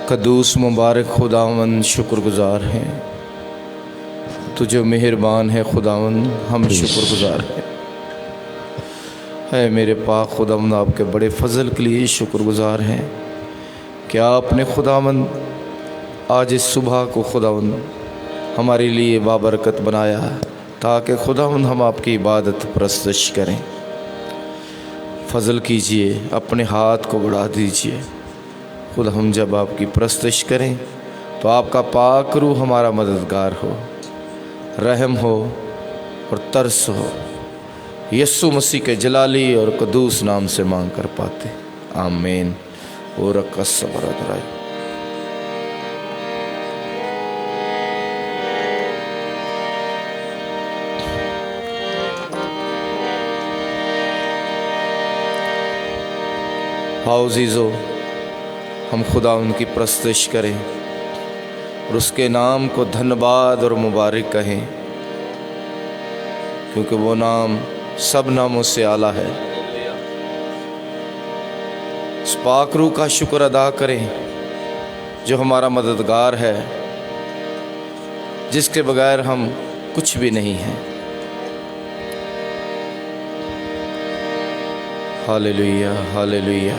कद्दूस मुबारक खुदावंद शुक्रगुजार हैं, तू जो मेहरबान है खुदावंद, हम शुक्रगुजार हैं। है मेरे पाक खुदावंद, आपके बड़े फजल के लिए शुक्रगुजार हैं कि आपने खुदावंद आज इस सुबह को खुदावंद हमारे लिए बाबरकत बनाया, ताकि खुदावंद हम आपकी इबादत परस्तश करें। फजल कीजिए, अपने हाथ को बढ़ा दीजिए। खुद हम जब आपकी परस्तश करें तो आपका पाक रूह हमारा मददगार हो, रहम हो और तरस हो। यीशु मसीह के जलाली और कद्दूस नाम से मांग कर पाते, आमीन। और कसबरदराय आओ जीजो, हम खुदा उनकी परस्तश करें और उसके नाम को धन्यवाद और मुबारक कहें, क्योंकि वो नाम सब नामों से आला है। इस पाक रूह का शुक्र अदा करें जो हमारा मददगार है, जिसके बगैर हम कुछ भी नहीं हैं। Hallelujah, hallelujah.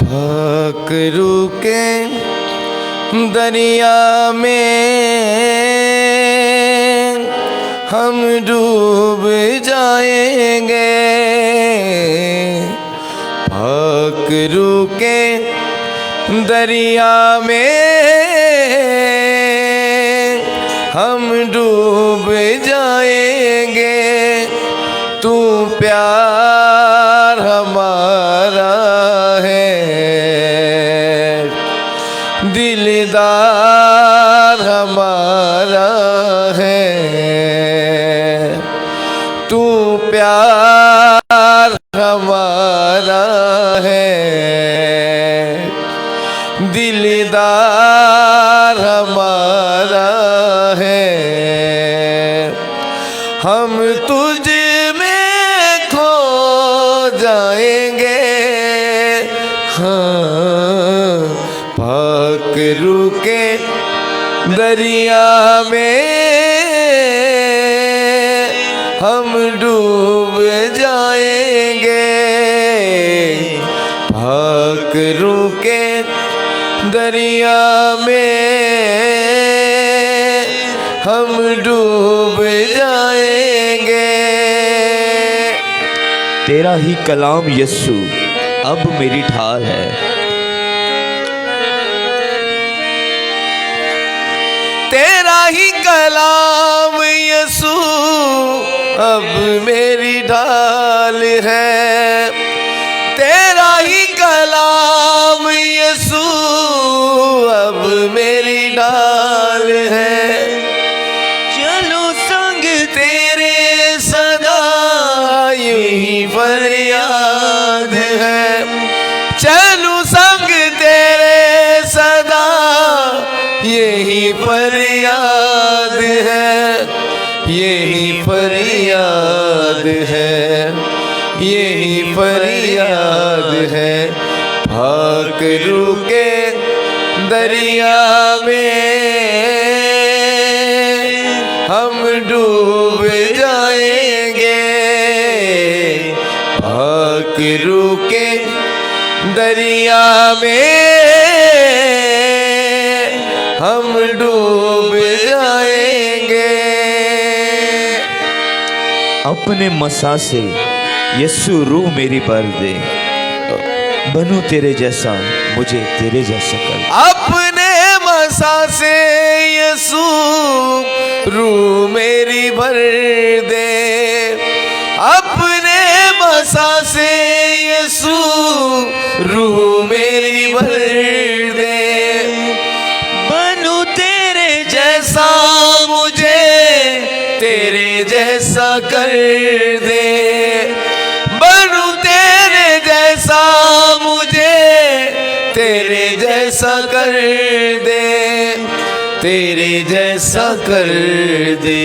पाक रूह के दरिया में हम डूब जाएंगे। पाक रूह के दरिया में हम डूब जाएंगे। तू प्यार हमारा है, दिलदार हमारा है। तू प्यार हमारा है, दिलदार हमारा है। हम तुझ में खो जाएंगे। हाँ, पाक रूह के दरिया में हम डूब जाएंगे। पाक रूह के दरिया में हम डूब जाएंगे। तेरा ही कलाम यस्सु अब मेरी ढाल है। तेरा ही कलाम यीशु अब मेरी ढाल है। तेरा ही कलाम यीशु अब मेरी ढाल है। चलो संग तेरे सदा यही फरियाद है। चलो संग तेरे सदा यही फरियाद है। यही फरियाद है, यही फरियाद है। पाक रूह के दरिया में हम डूब जाएंगे। पाक रूह के दरिया में हम डूब जाएंगे। अपने मसा से यस्सु रूह मेरी भर दे। बनूं तेरे जैसा, मुझे तेरे जैसा कर। अपने मसा से यीशु रूह मेरी भर दे। अपने मसा से यीशु रूह मेरी भर दे। बनूं तेरे जैसा, मुझे तेरे जैसा कर दे। बनूं तेरे जैसा, मुझे तेरे जैसा कर दे। तेरे जैसा कर दे,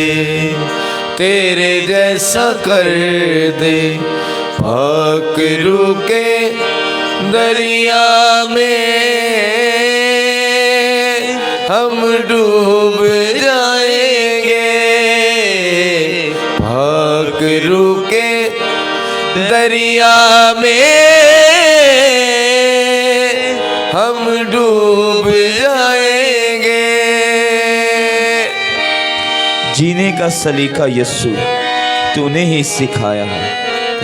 तेरे जैसा कर दे। भाकरू के दरिया में हम डूब जाएंगे, भाकरू के दरिया में हम डूब जाएंगे। जीने का सलीका यीशु तूने ही सिखाया है,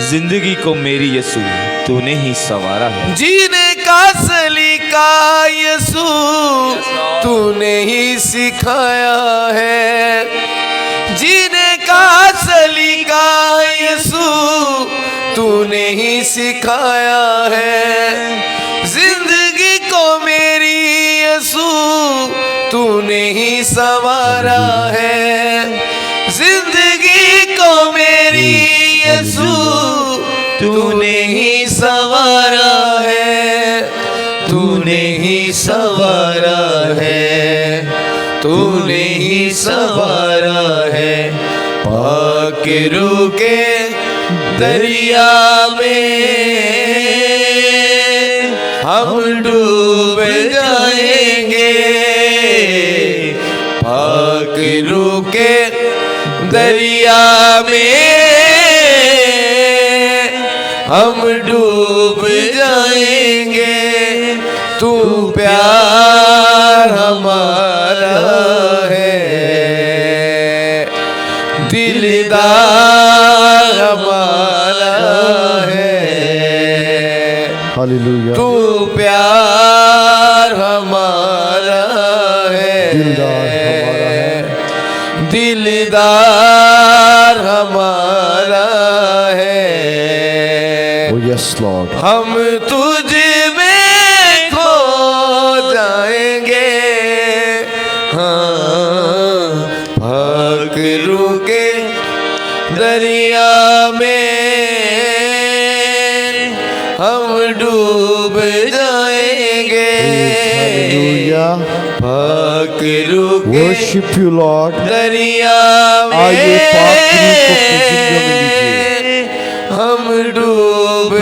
जिंदगी को मेरी यीशु तूने ही संवारा है। जीने का सलीका यीशु तूने ही सिखाया है, जीने का सलीका यीशु तूने ही सिखाया है। जिंदगी को मेरी यीशु तूने ही संवारा है, जिंदगी को मेरी यीशु तूने ही संवारा है, तूने ही संवारा है, तूने ही संवारा है। भाकरू के दरिया में हम डूब जाएंगे, भाकरू के दरिया में हम डूब जाएंगे। तू प्यार हमारा है, दिलदार हमारा है। हालेलुया। तू प्यार हमारा है, दिलदार हमारा है, दिलदार हमारा है। Oh yes Lord। हम तुझ में खो जाएंगे, हाँ, भाकरू के दरिया में हम डूब जाएंगे। हालेलुया। भाकरू के Worship you Lord। दरिया आइए पाकरू को अपनी जिंदगी में में लीजिए। हम डूब We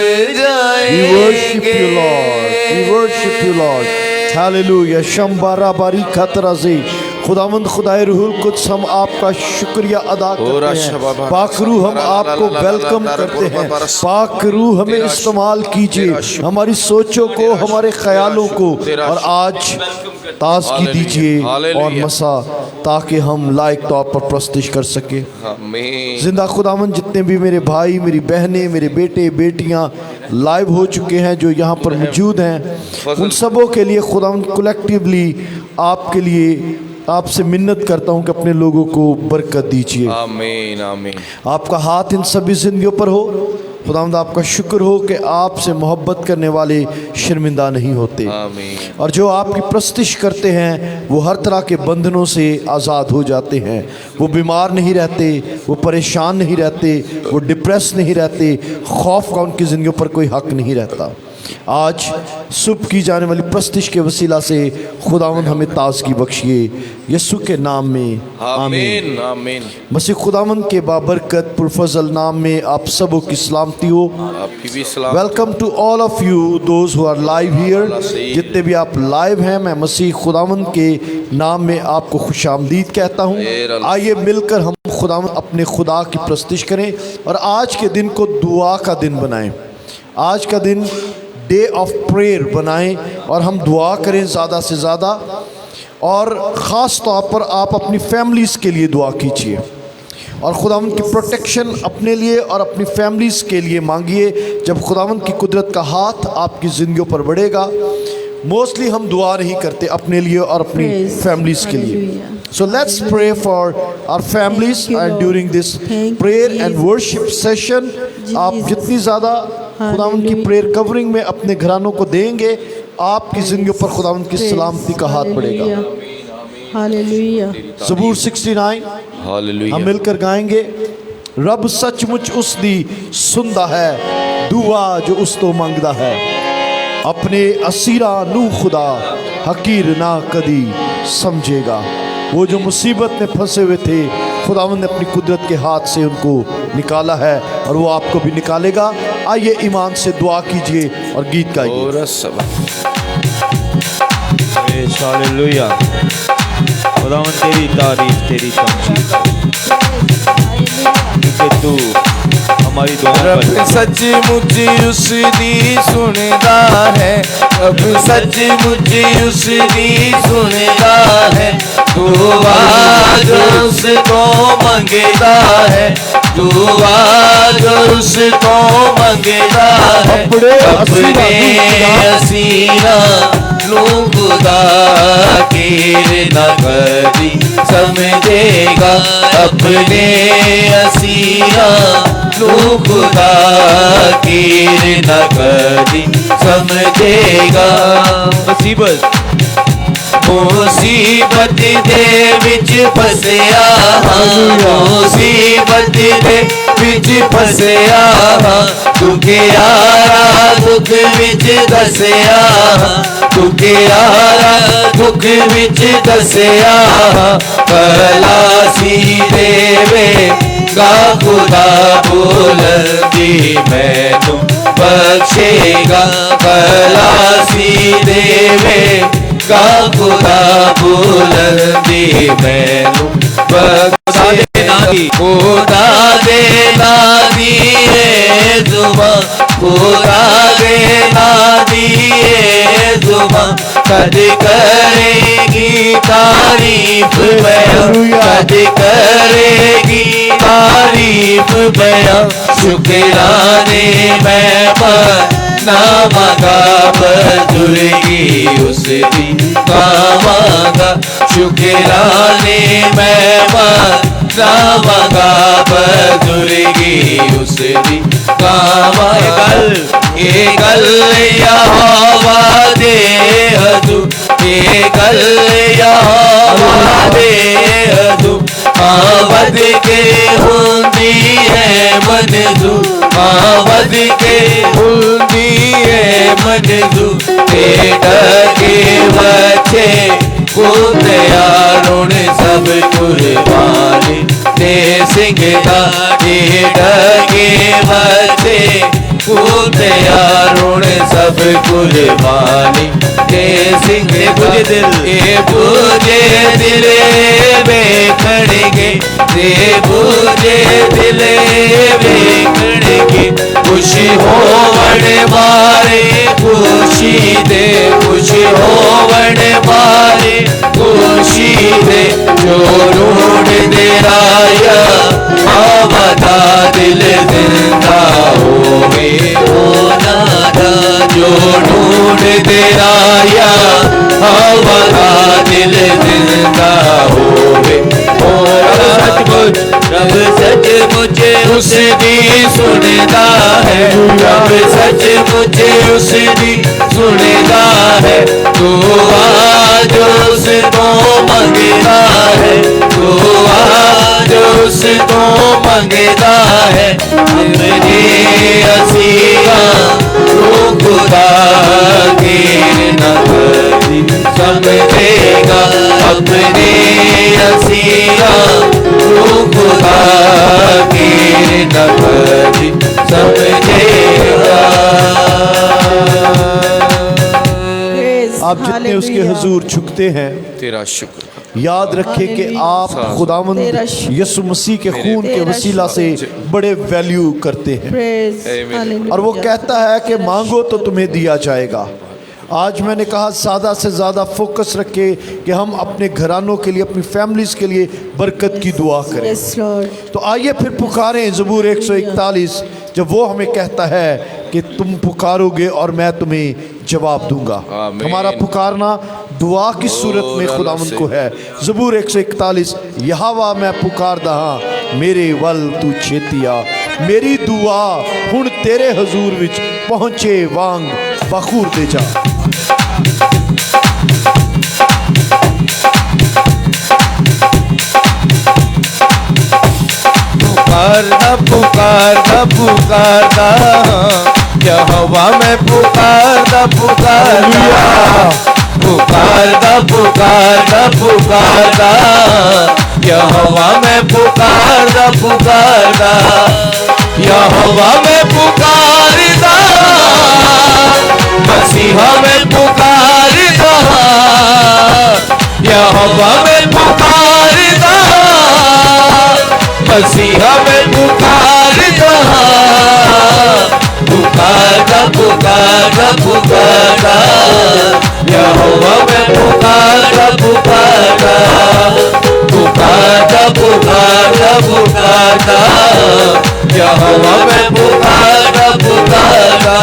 worship you जाएंगे। Lord। We worship you Lord। Hallelujah. शम्बारा बारी खतराजी खुदावंद खुदाए रूहुल कुद्स हम आपका शुक्रिया अदा करते हैं। पाकरू हम आपको वेलकम करते हैं। पाकरू हमें इस्तेमाल कीजिए, हमारी सोचों को, हमारे ख्यालों को, और आज ताज़गी दीजिए और मसा, ताकि हम लायक तौर पर प्रस्तुत कर सके। आमीन। जिंदा खुदावंद जितने भी मेरे भाई, मेरी बहनें, मेरे बेटे बेटियां लाइव हो चुके हैं, जो यहाँ पर मौजूद हैं, उन सबों के लिए खुदावंद कलेक्टिवली आपके लिए आपसे मिन्नत करता हूँ कि अपने लोगों को बरकत दीजिए। आमीन आमीन। आपका हाथ इन सभी जिंदगियों पर हो। खुदावंद आपका शुक्र हो कि आपसे मोहब्बत करने वाले शर्मिंदा नहीं होते, आमीन। और जो आपकी प्रस्तिश करते हैं वो हर तरह के बंधनों से आज़ाद हो जाते हैं। वो बीमार नहीं रहते, वो परेशान नहीं रहते, वो डिप्रेस नहीं रहते, खौफ का उनकी ज़िंदगियों पर कोई हक नहीं रहता। आज सुबह की जाने वाली प्रस्तिश के वसीला से खुदावंद हमें ताज़गी बख्शिए, यीशु के नाम में आमीन आमीन। मसीह खुदावंद के बाबरकत पुरफजल नाम में आप सबों की सलामती हो। आपकी भी सलाम। Welcome to all of you those who are live here. जितने भी आप लाइव हैं, मैं मसीह खुदावंद के नाम में आपको खुशामदीद कहता हूँ। आइए मिलकर हम खुदावंद अपने खुदा की प्रस्तिश करें और आज के दिन को दुआ का दिन बनाएं। आज का दिन डे ऑफ प्रेयर बनाएं और हम दुआ करें ज़्यादा से ज़्यादा, और ख़ास तौर पर आप अपनी फैमिलीज़ के लिए दुआ कीजिए और खुदावंद की प्रोटेक्शन अपने लिए और अपनी फैमिलीज़ के लिए मांगिए। जब खुदावंद की कुदरत का हाथ आपकी ज़िंदगियों पर बढ़ेगा, मोस्टली हम दुआ नहीं करते अपने लिए और अपनी फैमिलीज़ के लिए। So let's pray for our families and during this prayer and worship session. आप जितनी ज़्यादा खुदावंद की प्रेयर कवरिंग में अपने घरानों को देंगे, आपकी ज़िंदगी पर खुदावंद की सलामती का हाथ बढ़ेगा। हालेलुया। ज़बूर 69 हम मिलकर गाएंगे। रब सचमुच उस दी सुनदा है, दुआ जो उस तो मंगदा है। अपने असीरा नू खुदा हकीर ना कदी समझेगा। वो जो मुसीबत में फंसे हुए थे, खुदावंद ने अपनी कुदरत के हाथ से उनको निकाला है और वो आपको भी निकालेगा। आइए ईमान से दुआ कीजिए और गीत गाइए। और सब हालेलुया। खुदावन तेरी तारीफ तेरी तमजीद, क्योंकि तू हमारी दुआओं रब पर सचमुच उसदी सुनदा है, रब सचमुच उसदी सुनदा है, दुआ जो उसको मंगदा है, दुआ जो उसको मंगदा है, अपने असीरा लो खुदा कीर न करी समझेगा, अपने असीरा लो खुदा कीर न करी समझेगा। मुसीबत मुसीबत दे विच फसिया हां, मुसीबत दे विच फसिया हां, दुखियारा दुख विच दसिया हां, दुखियारा दुख विच दसिया हां, खलासी देवे गा खुदा बुलंदी मैनू बख्शेगा, खलासी देवे गा खुदा बुलंदी मैनू बख्शेगा। खुदा दे नादी है जुबां, खुदा दे नादी है जुबां, कद करेगी तारीफ बयां, कद करेगी तारीफ बयां, शुक्राने मैं ना मांगा बजुर्गी उसदी पावांगा, शुक्राने मैं ना मांगा बजुर्गी उसदी पावांगा। ये गल यहोवा दे हजूर, ये गल यहोवा दे हजूर, आवाज के हुंदी है मंजूर, आवाज के हुंदी है मंजूर, डगे बच्चे पुते यारों सब कुर्बानी दे सिंघदा, डगे बच्चे पुते यारों सब कुर्बानी दे सिंघदा। बुझे दिल ए बुझे दिले वेखणगे, दे बुझे दिले वेखणगे, खुशी होवण मारे खुशी दे, खुशी होवण मारे खुशी दे, जो ढूंढ दे राया आवादा दिल जिंदा होवे होना दा, जो ढूंढ दे राया आवादा दिल जिंदा होवे होना। सचमुच रब सचमुच उसदी सुनदा है, रब सचमुच उसदी सुनदा है, दुआ जो उसको मंगदा है, दुआ जो उसको मंगदा है, अपने असीरा रो खुदा कीर न करी समझेगा, अपने असीरा रो खुदा कीर न करी समझेगा। आप जितने उसके हुजूर झुकते हैं, तेरा शुक्र याद रखें कि आप खुदावंद यीशु मसीह के खून के वसीला से बड़े वैल्यू करते हैं। और वो कहता है कि मांगो तो तुम्हें दिया जाएगा। आज मैंने कहा ज़्यादा से ज़्यादा फोकस रखें कि हम अपने घरानों के लिए, अपनी फैमिलीज़ के लिए बरकत की दुआ करें। तो आइए फिर पुकारें ज़बूर 141, जब वो हमें कहता है कि तुम पुकारोगे और मैं तुम्हें जवाब दूंगा। हमारा पुकारना दुआ की सूरत में खुदावंद को है। ज़बूर 141, यहोवा मैं पुकारदा हां मेरे वल तू छेतिया, मेरी दुआ हुण तेरे हजूर विच पहुंचे वांग बखूर दे जा। पुकारदा पुकारदा पुकारदा यहोवा मैं पुकारदा पुकारदा, पुकारदा पुकारदा पुकारदा यहोवा मैं पुकारदा पुकारदा, यहोवा मैं पुकार यहोवा मैं पुकारदा, मसीहा मैं पुकारदा, पुकारदा पुकारदा पुकारदा, यहोवा मैं पुकारदा पुकारदा, पुकारदा पुकारदा पुकारदा, यहोवा मैं पुकारदा पुकारदा,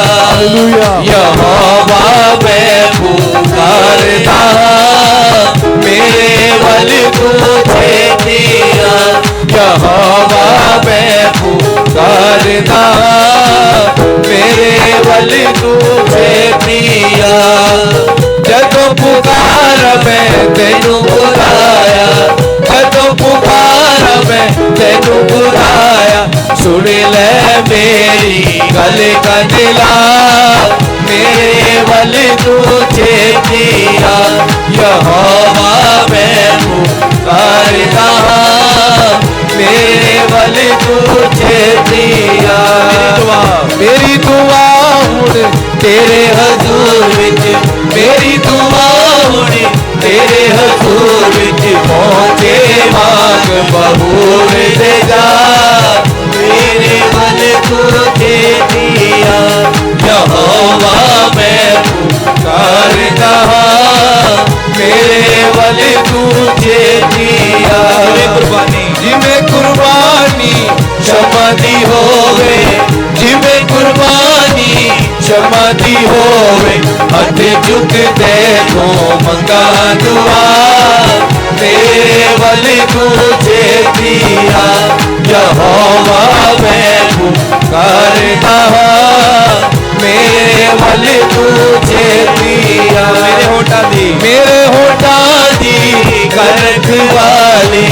यहोवा मैं पुकारदा, मेरे वल तुझे दिया, यहोवा मैं पुकारदा, मेरे वल तुझे दिया, जदों पुकार मैं तेनू बुलाया, जदों पुकार मैं तेनू बुलाया, सुन ले मेरी गल का दिला, मेरे वल तुझे दिया, यहोवा मैं पुकारदा, मेरे वल तुझे दिया, मेरी दुआ हुण तेरे हजूर विच, मेरी दुआ हुण तेरे हजूर विच पहुंचे, मांग बबूल दे जा, मेरे वल तुझे दिया, यहोवा मैं पुकारदा, मेरे वल तुझे दिया, जिवें कुर्बानी क्षमा दी होवे, जिवें कुर्बानी क्षमा दी होवे, हथ चुकते तो मंगा दुआ, मेरे वल तुझे दिया, यहोवा मैं पुकारदा, मेरे वल तुझे दिया, मेरे होठा दी करख वाली,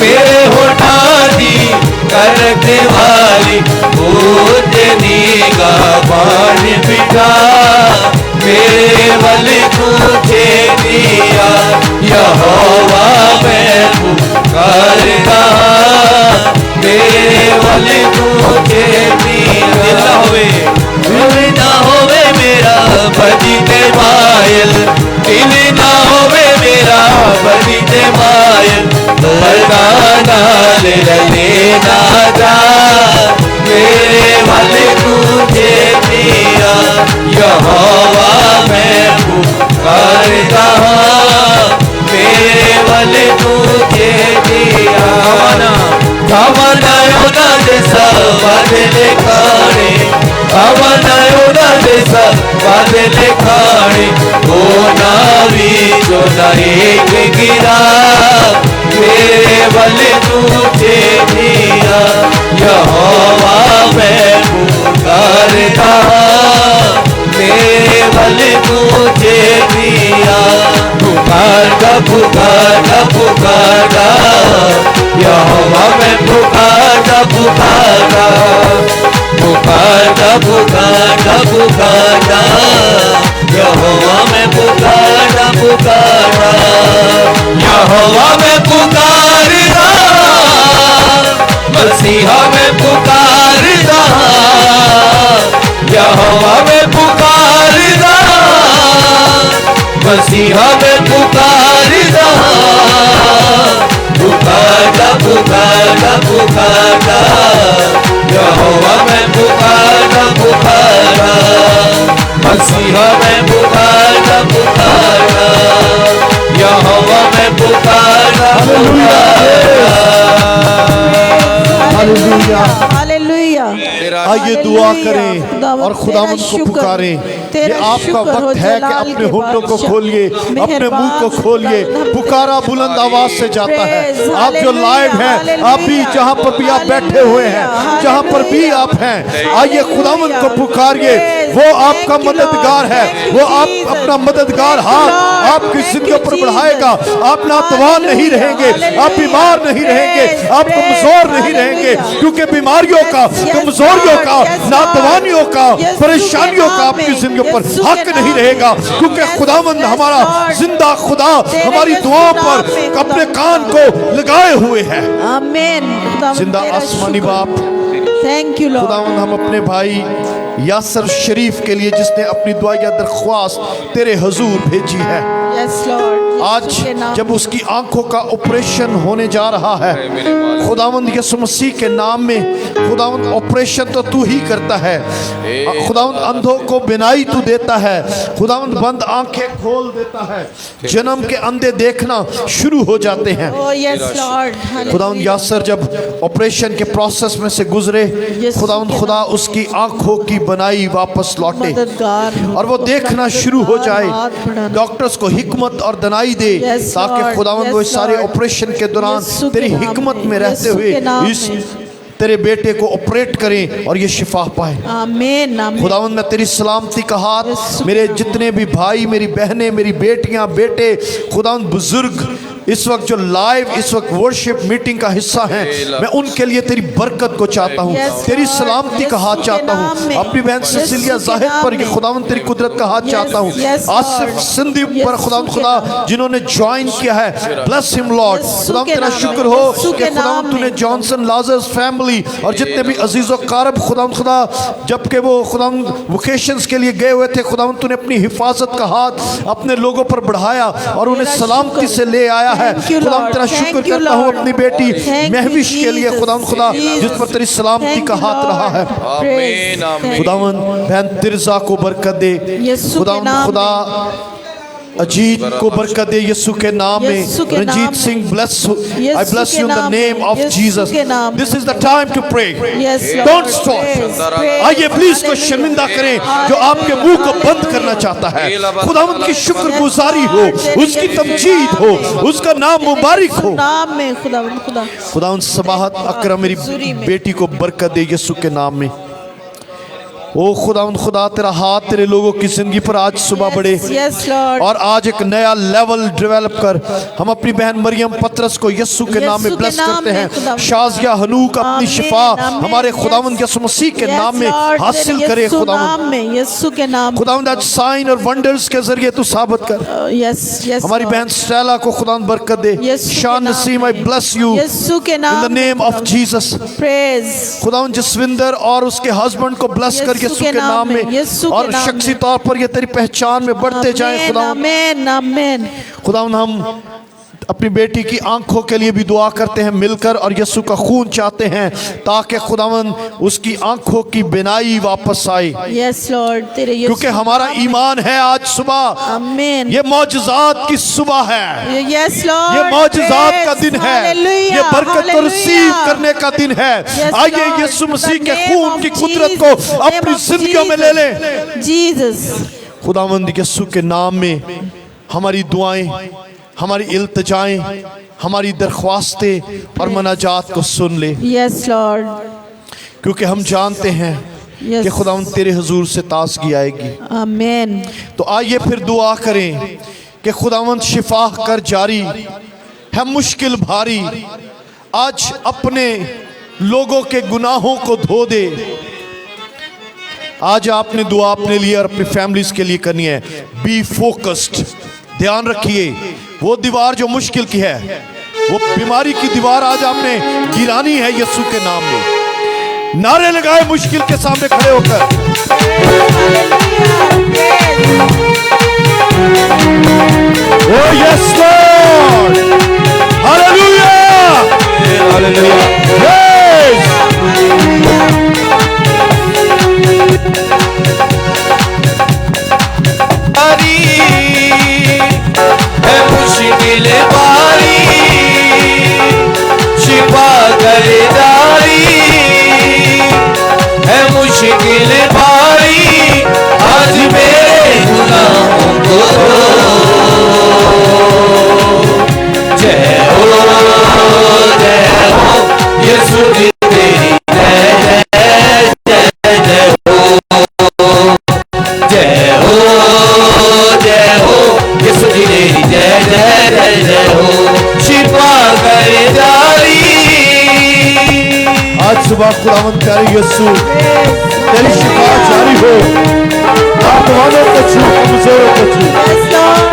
मेरे होठा दी करख वाली, पूजनी का पानी बिठा, मेरे वल तुझे दिया, यहोवा मैं पुकारदा, मेरे वल तुझे दिया, दिल ना होवे मेरा बदी ते मायल, दिल ना होवे मेरा बदी ते मायल, पर्दा नाल लेना जा, मेरे वल तुझे दिया, यहोवा मैं पुकारदा, मेरे वल तुझे दिया, खावना योदा जैसा बादल खाने, खावना योदा जैसा बादल खाने, ओ नावी जो ना एक गिरा, मेरे वल तुझे दिया, यहोवा मैं पुकारदा, मेरे वल तुझे दिया, पुकारदा पुकारदा पुकारदा, यहोवा मैं पुकारदा पुकारदा, पुकारदा पुकारदा पुकारदा, यहोवा मैं पुकारदा पुकारदा, यहोवा मैं पुकारदा, मसीहा मैं पुकारदा, यहोवा मैं पुकारदा, मसीहा मैं पुकारदा, पुकारदा पुकारदा पुकारदा, यहोवा मैं पुकारदा पुकारदा, मसीहा मैं पुकारदा पुकारदा, यहोवा मैं पुकारदा पुकारदा। हालेलुया। हालेलुया। आइए दुआ करें और खुदावंद को पुकारें। ये आपका वक्त है कि अपने होठों को खोलिए, अपने मुंह को खोलिए। पुकारा बुलंद आवाज से जाता है। आप जो लाइव हैं, आप भी जहां पर भी आप बैठे हुए हैं, जहां पर भी आप हैं, आइए खुदावंद को पुकारिए। वो आपका मददगार है, वो आप अपना मददगार हाथ आपकी जिंदगी पर बढ़ाएगा। आप नातवान नहीं रहेंगे, आप बीमार नहीं रहेंगे, आप कमजोर नहीं रहेंगे, क्योंकि बीमारियों का, कमजोरियों का, नातवानियों का, परेशानियों का आपकी जिंदगी पर हक नहीं रहेगा, क्योंकि खुदावंद हमारा जिंदा खुदा हमारी दुआओं पर अपने कान को लगाए हुए है। आमीन। जिंदा आसमानी बाप, थैंक यू लॉर्ड। खुदावंद हम अपने भाई यासर शरीफ के लिए जिसने अपनी दुआ या दरख्वास्त तेरे हुजूर भेजी है, यस लॉर्ड, आज जब उसकी आंखों का ऑपरेशन होने जा रहा है, खुदावंद यीशु मसीह के नाम में खुदावंद ऑपरेशन तो तू ही करता है। खुदावंद अंधों को बिनाई तू देता है, खुदावंद बंद आंखें खोल देता है, जन्म के अंधे देखना शुरू हो जाते हैं। Oh yes Lord. खुदावंद यासर जब ऑपरेशन के प्रोसेस में से गुजरे, खुदावंद खुदा उसकी आंखों की बनाई वापस लौटे मददगार और वो देखना शुरू हो जाए। डॉक्टर्स को हिकमत और दनाई दे Yes, ताकि Lord. खुदावंद वो Yes, सारे Lord. ऑपरेशन के दौरान यीशु के तेरी नाम हिकमत में, में रहते यीशु हुए के नाम इस में। तेरे बेटे को ऑपरेट करें और ये शिफा पाए। आमीन आमीन। खुदावंद मैं तेरी सलामती का हाथ यीशु मेरे जितने भी भाई, मेरी बहनें, मेरी बेटियां, बेटे, खुदावंद बुजुर्ग इस वक्त जो लाइव इस वक्त वर्शिप मीटिंग का हिस्सा हैं, मैं उनके लिए तेरी बरकत को चाहता हूँ, Yes, तेरी Lord. सलामती का हाथ यीशु के चाहता नाम हूँ। में। अपनी बहन यीशु सिसिलिया के जाहिद नाम पर ये में। खुदावंद तेरी कुदरत का हाथ Yes, चाहता हूँ। yes, Asif Lord. सिंधी पर यीशु खुदावंद के खुदा नाम। जिन्होंने ज्वाइन किया है, ब्लेस हिम लॉर्ड। यीशु खुदावंद के तेरा नाम शुक्र में। हो यीशु कि के खुदावंद नाम तूने में। जॉनसन लाजर्स फैमिली और जितने भी अजीज़ और कारब खुदावंद खुदा जबकि वो खुदावंद वोकेशंस के लिए गए हुए थे, खुदावंद तूने अपनी हिफाजत का हाथ अपने लोगों पर बढ़ाया और उन्हें तेरा सलामती शुक्र। से ले आया है। Thank you, खुदावंद Lord. तेरा Thank शुक्र you, करता हूँ Lord. अपनी बेटी Thank you, महविश के लिए, Jesus. खुदावंद खुदा Jesus. जिस पर तेरी सलामती Thank का you, हाथ Lord. रहा है। आमीन आमीन। खुदावंद बहन तिरजा को बरकत दे, यीशु के खुदावंद नाम खुदा अजीत को बरकत दे यीशु के नाम में। यीशु के नाम रंजीत में। Singh bless I Yeshu bless के you in the नाम name में। of Yeshu Jesus. के नाम This is the time to pray. Yes, Lord. Don't stop. Praise, praise. आइए प्लीज को Hallelujah. शर्मिंदा करें जो आपके मुंह को बंद करना चाहता है। खुदावंद की शुक्रगुजारी हो, उसकी तमजीद हो, उसका नाम मुबारक हो। नाम में खुदावंद खुदा। खुदावंद सबाहत अकरम मेरी बेटी को बरकत दे यीशु के नाम में। ओ खुदावंद खुदा तेरा हाथ तेरे लोगों की जिंदगी पर आज सुबह बढ़े Yes, Lord. और आज एक नया लेवल डेवलप कर। हम अपनी बहन मरियम पतरस को यीशु के नाम में यीशु के ब्लेस नाम करते में हैं। खुदावंद। शाजिया हनूक अपनी आमीन, शिफा आमीन, हमारे yes. खुदावंद यीशु मसीह के Yes, नाम में Lord. हासिल करे। यीशु खुदावंद नाम में, यीशु के नाम। खुदावंद आज साइन और वंडर्स के जरिए तू साबित कर। Yes, yes. हमारी Lord. बहन स्टेला को खुदावंद बरकत दे। यीशु के शान नाम नसीम आई में। ब्लेस यू यीशु के इन नाम द में नेम ऑफ खुदावंद। जीसस। Praise. खुदावंद जसविंदर और उसके हस्बैंड को ब्लेस कर यीशु यीशु के के नाम में यीशु के और नाम शख्सी में। तौर पर ये तेरी पहचान में बढ़ते जाएं। आमीन, खुदावंद आमीन, आमीन। खुदावंद हम अपनी बेटी की आंखों के लिए भी दुआ करते हैं मिलकर और यीशु का खून चाहते हैं ताकि खुदावंद उसकी आंखों की बिनाई वापस आए, Yes, Lord. तेरे यीशु क्योंकि हमारा के नाम में। ईमान है आज सुबह आमीन। ये मौजज़ात की सुबह है, Yes, Lord. ये मौजज़ात का Praise. दिन है, Hallelujah. ये बरकत को Hallelujah. रिसीव करने का दिन है। Yes, आइए Lord. यीशु मसीह In के the खून name की of कुदरत Jesus. को Name अपनी of जिंदगियों में ले लें। Jesus. खुदावंद यीशु के नाम में हमारी दुआएं, हमारी इल्तिजाएं, हमारी दरख्वास्तें और मनाजात को सुन ले, Yes, Lord. क्योंकि हम जानते हैं Yes. कि खुदावंद तेरे हुजूर से ताज़गी आएगी। Amen. तो आइए फिर दुआ करें कि खुदावंद शिफा कर जारी है मुश्किल भारी, आज अपने लोगों के गुनाहों को धो दे। आज आपने दुआ अपने लिए और अपनी फैमिलीज के लिए करनी है। बी फोकस्ड, ध्यान रखिए वो दीवार जो मुश्किल की है, वो बीमारी की दीवार आज आपने गिरानी है यीशु के नाम में। नारे लगाए मुश्किल के सामने खड़े होकर। Oh yes Lord, hallelujah, hallelujah, yes. है मुश्किल बारी शिफा खरीदारी है मुश्किल बारी आज मेरे गुनाहों को जय हो यीशु जी तेरी जय जय जय जय हो जय हो यीशु जी तेरी जय जय जय जय हो शिफा खरीदारी। आज सुबह खुदावंद प्यारे यीशु तेरी शिफा जारी हो, आत्माओं को छू, कमजोरों को छू। Yes, Lord.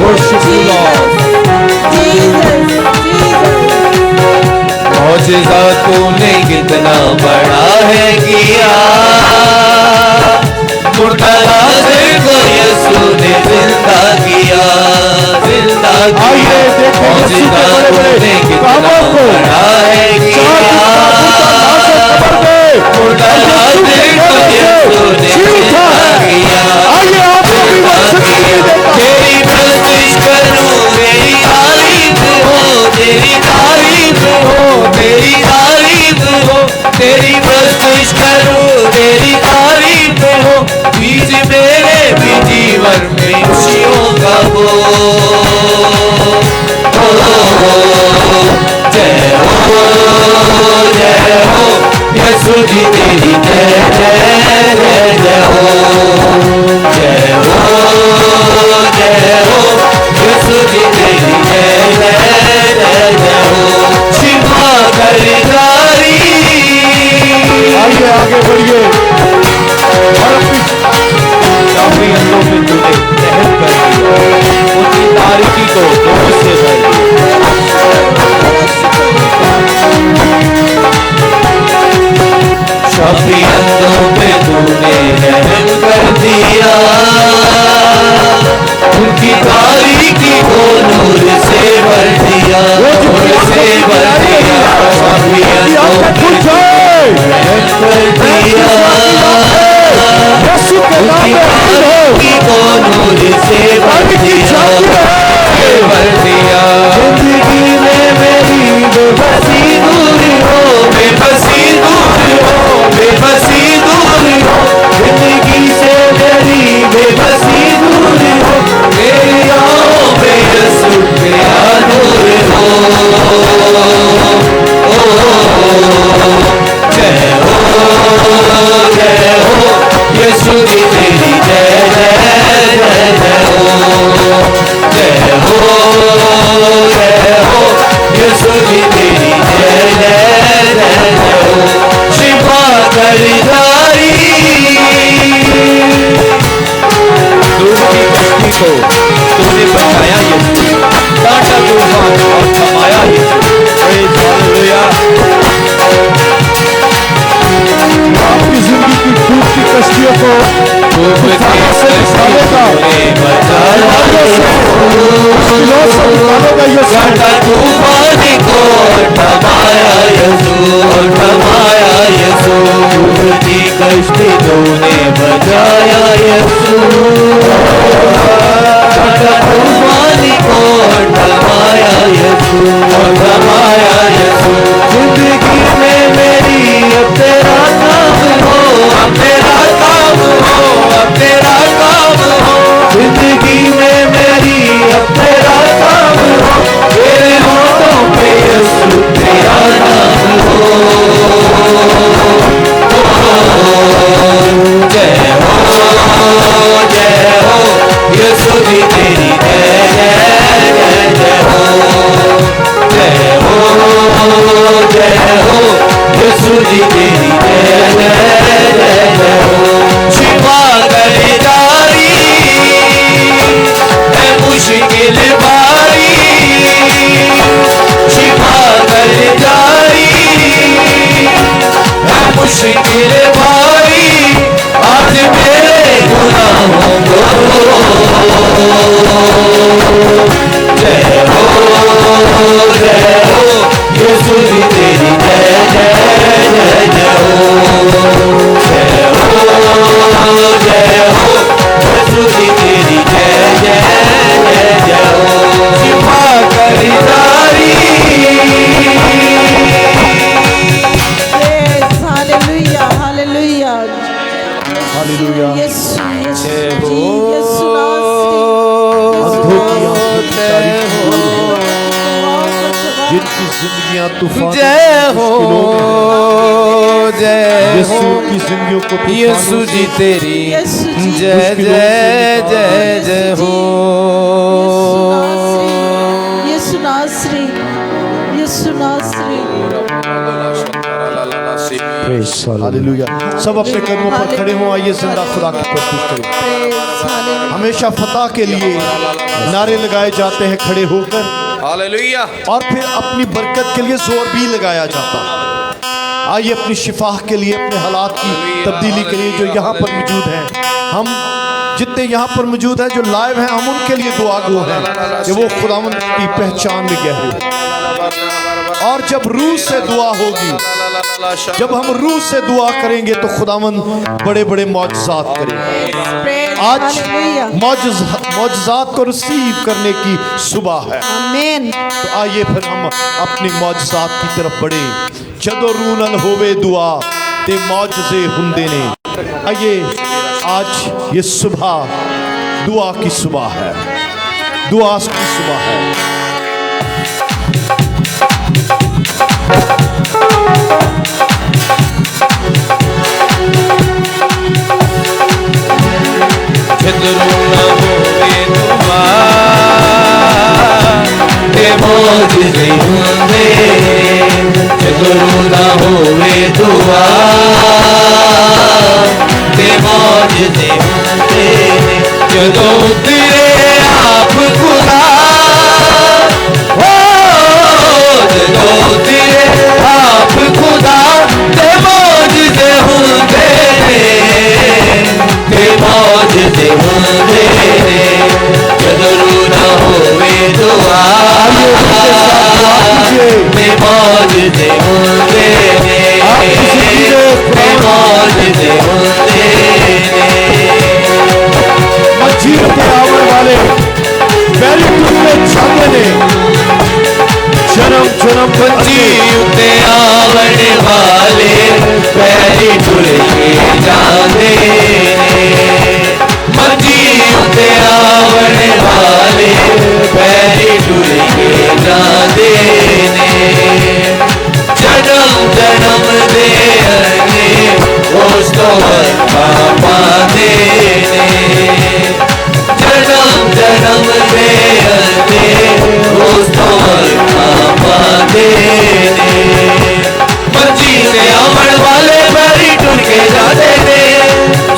Worship you, Lord. Jesus. मौजज़ा तूने कितना बड़ा है किया, मुर्दा लाज़र को यीशु ने जिंदा किया। दिया जिंदा आइए देखें यीशु के बड़े बड़े कामों को। आइए आपको भी वर्षिप करने देता हूं। तेरी प्रस्तुति करूं, मेरी तारीफ हो, तेरी तारीफ हो, तेरी तारीफ हो, तेरी प्रस्तुति करूं, तेरी तारीफ हो, बीज मेरे भी जीवन में खुशियों का हो। जय हो यीशु जी तेरी जय जय जय जय हो। जय हो यीशु जी तेरी जय जय जय जय हो। शिवा खरीदारी आइए आगे बढ़िए और अपनी काफी अंदरों में तूने रहम कर दिया, उनकी तारीकी को दूर से भर दिया। काफी अंदरों में तूने रहम कर दिया, उनकी तारीकी को नूर से भर दिया, नूर से भर दिया। काफी अंदरों में रहम कर दिया, यीशु के नाम में की को नूर से भर दिया, भर दिया। जिंदगी में मेरी बेबसी दूर हो, बेबसी दूर हो, बेबसी दूर हो, जिंदगी से मेरी बेबसी दूर हो, मेरी आँखों में यीशु तेरा नूर हो। जय हो यीशु जी तेरी जय जय जय जय हो। जय हो यीशु जी तेरी जय जय जय जय हो। शिवा खरीदारी दूर की कश्ती को तूने बचाया यीशु, काटा तूफान और थमाया यीशु। Praise hallelujah. आपकी जिंदगी की डूबती कश्तियों को तूफानों से निकालेगा, मुश्किलों से निकालेगा यीशु। तूफान को थमाया यीशु, थमाया यीशु, डूबती कश्ती तूने बचाया यीशु। तूफान को थमाया यीशु, थमाया यीशु। जिंदगी में मेरी अब तेरा काम हो, अब तेरा काम हो, अब तेरा काम हो। जिंदगी में मेरी अब तेरा काम हो, तेरे होठों पे यीशु तेरा नाम हो। जय हो यीशु जी तेरी जय जय जय जय हो। जय हो यीशु जी तेरी जय जय जय जय हो। शिवा खरीदारी है मुश्किल बारी, शिवा खरीदारी है मुश्किल बारी, आज मेरे गुनाहों को। जय हो यीशु जी तेरी जय जय जय जय हो। जय हो यीशु जी तेरी जय जय जय जय हो। शिवा खरीदारी हालेलुया हालेलुया हालेलुया। यीशु यीशु जय हो यीशु अंधों की आंखें की तारीफ हो, जिनकी जिंदगियां तूफान जय हो जय यीशु हो की जिंदगियों को यीशु जी तेरी यीशु जी जय जय जय जय हो। यीशु नासरी यीशु नासरी हालेलुया। सब अपने कदमों पर खड़े हो, आइए जिंदा खुदा की प्रस्तुत करें। हमेशा फतह के लिए नारे लगाए जाते हैं खड़े होकर, हालेलुया। और फिर अपनी बरकत के लिए जोर भी लगाया जाता है। आइए अपनी शिफा के लिए, अपने हालात की तब्दीली के लिए जो यहाँ पर मौजूद हैं, हम जितने यहाँ पर मौजूद हैं जो लाइव हैं, हम उनके लिए दुआ गो हैं कि वो खुदावंद की पहचान में गहरे। और जब रूह से दुआ होगी, जब हम रूह से दुआ करेंगे तो खुदावंद बड़े बड़े मौजज़ात करेंगे। आज मौजज़ात को रिसीव करने की सुबह है। आमीन। तो आइए फिर हम अपनी मौजज़ात की तरफ बढ़े। जदों रूह नाल होवे दुआ ते मौजज़े हुंदे ने। आइए, आज ये सुबह दुआ की सुबह है, दुआ की सुबह है। जदों ना होवे दुआ ते मौजज़े हुंदे, जदों ना होवे दुआ ते मौजज़े हुंदे, जदों तेरे आप खुदा, ओ जदों तेरे आप खुदा ते मौजज़े हुंदे ते मौजज़े हुंदे, जदों ना होवे दुआ ते मौजज़े हुंदे ते मौजज़े हुंदे। मंजीर पे आवन वाले पहले टुकड़े छाने ने जन्म जन्म मंजीर पे आवन वाले पहले टुकड़े जाने, मंजीर पे आवन वाले पहले टुकड़े जाने, जन्म जन्म दे उस तो पाते जन्म जन्म दे उस तो पाते मंजी से आवन वाले बैरी टुट के जाते ने,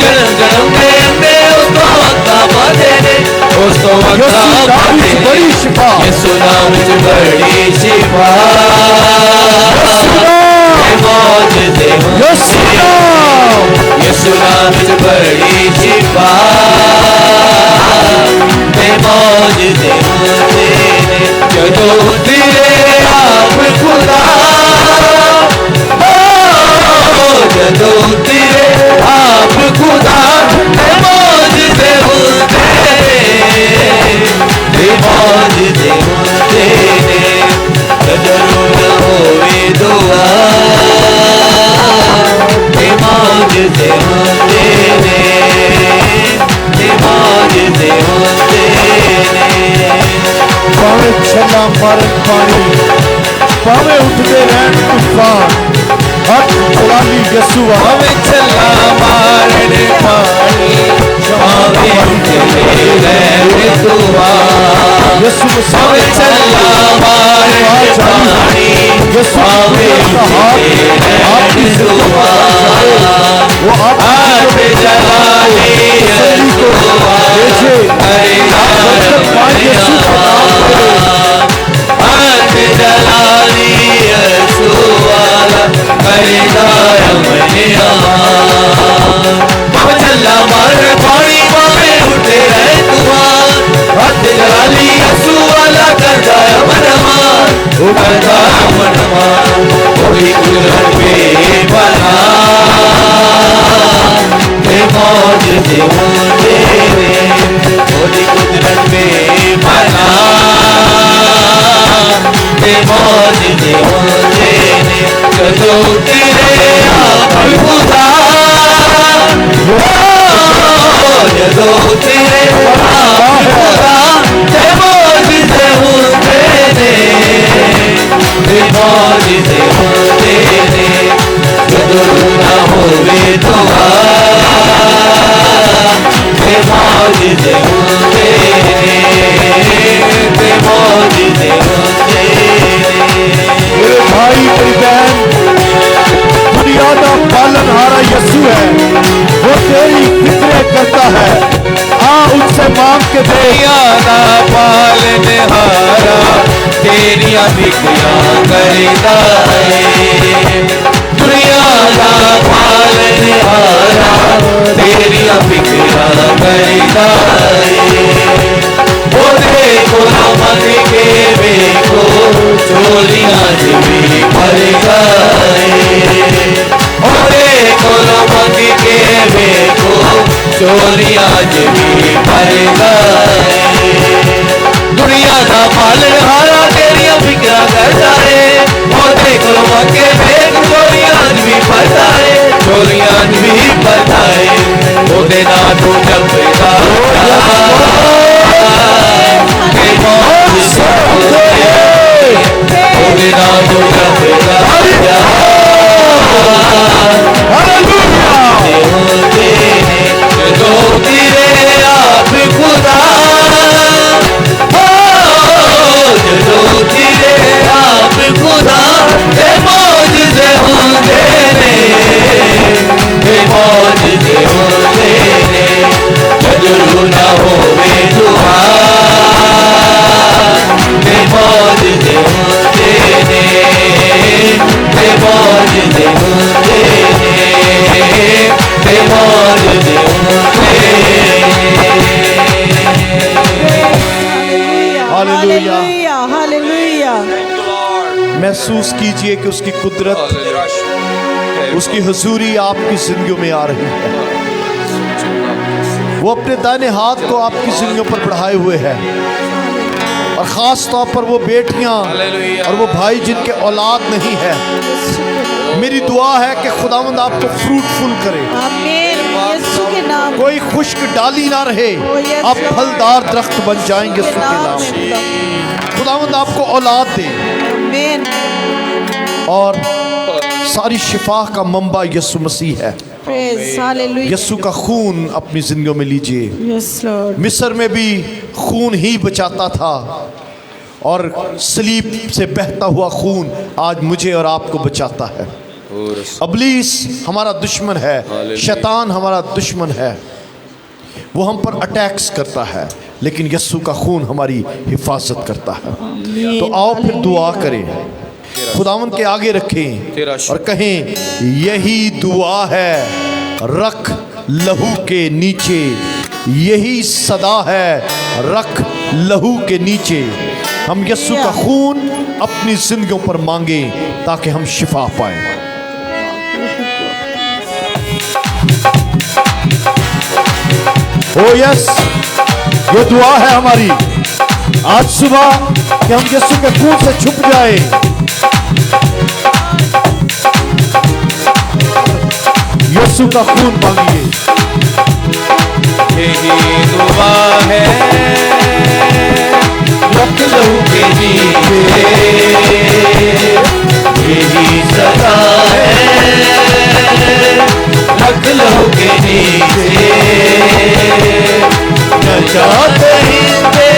जन्म जन्म दे उसको वक्ता पाते ने, उसको वक्ता पाते बड़ी शिफा, यीशु नाम च बड़ी शिफा, मौजज़े हुंदे, यीशु नाम च बड़ी शिफा ते मौजज़े हुंदे, जदों तेरे आप खुदा, जदों तेरे आप खुदा ते मौजज़े हुंदे ते मौजज़े हुंदे, जदों ना होवे दुआ ते मौजज़े हुंदे ते मौजज़े हुंदे। भावे छला मारन पानी, भावे उठते रहन तूफान, हथ चलाली यसू भावे छला मारन पानी, भावे उठते रहन तूफान, यसू भावे छला मारन पानी, भावे उठते रहन तूफान, वो हाथ जलाले हाथ जलाली यसू वाला करेगा रमनिया, छल्ला मार पानी पावे उठे रहे तूफान, हाथ जलाली यसू वाला करता मनमान, वो करता मनमान, कोई कुदरत पे बना ते मौजज़े हुंदे, कोई कुदरत पे बना ते मौजज़े हुंदे, जदों तेरे आप खुदा, जदों तेरे आप खुदा ते मौजज़े हुंदे ते मौजज़े हुंदे, जदों ना होवे दुआ ते मौजज़े हुंदे ते मौजज़े हुंदे। मेरे भाई मेरी बहन, दुनिया का पालनहारा यसू है, वो तेरी फिक्र करता है, आ उससे मांग के दे। दुनिया का पालनहारा तेरिया फिक्रियां करता है, दुनिया का पालनहारा तेरिया फिक्रियां करता चोलियां भी भर गए ओरे कोलो मंगी के देखो चोलियां भी भर गए दुनिया का पालन हारा तेरिया फिक्रा करता है ओरे कोलो मंगे बेग चोलियां भी भरता है चोलियां भी भरता है ओदे ना तो जपेगा हालेलुया हालेलुया। महसूस कीजिए कि उसकी कुदरत, उसकी हुजूरी आपकी जिंदगी में आ रही है। वो अपने दाहिने हाथ को आपकी जिंदगी पर बढ़ाए हुए है और ख़ास तौर पर वो बेटियां और वो भाई जिनके औलाद नहीं है, मेरी दुआ है कि खुदावंद आपको फ्रूटफुल करे। आमीन यीशु के नाम। कोई खुश्क डाली ना रहे, आप फलदार दरख्त बन जाएंगे यीशु के नाम से। खुदावंद आपको औलाद दे आमीन। और सारी शिफा का मंबा यीशु मसीह है। Praise hallelujah. यीशु का खून अपनी जिंदगी में लीजिए। Yes Lord. मिस्र में भी खून ही बचाता था और सलीब से बहता हुआ खून आज मुझे और आपको बचाता है। अबलीस हमारा दुश्मन है, शैतान हमारा दुश्मन है, वो हम पर अटैक्स करता है, लेकिन यीशु का खून हमारी हिफाजत करता है। तो आओ फिर दुआ करें, खुदावंद के आगे रखें और कहें, यही दुआ है रख लहू के नीचे, यही सदा है रख लहू के नीचे। हम यीशु का खून अपनी जिंदगियों पर मांगे ताकि हम शिफा पाएं। ओ यस, ये दुआ है हमारी आज सुबह कि हम यीशु के खून से छुप जाए। यीशु का खून मांगिए। यही दुआ है रख लहू के नीचे, यही सदा है रख लहू के नीचे। न चाहते हिंदे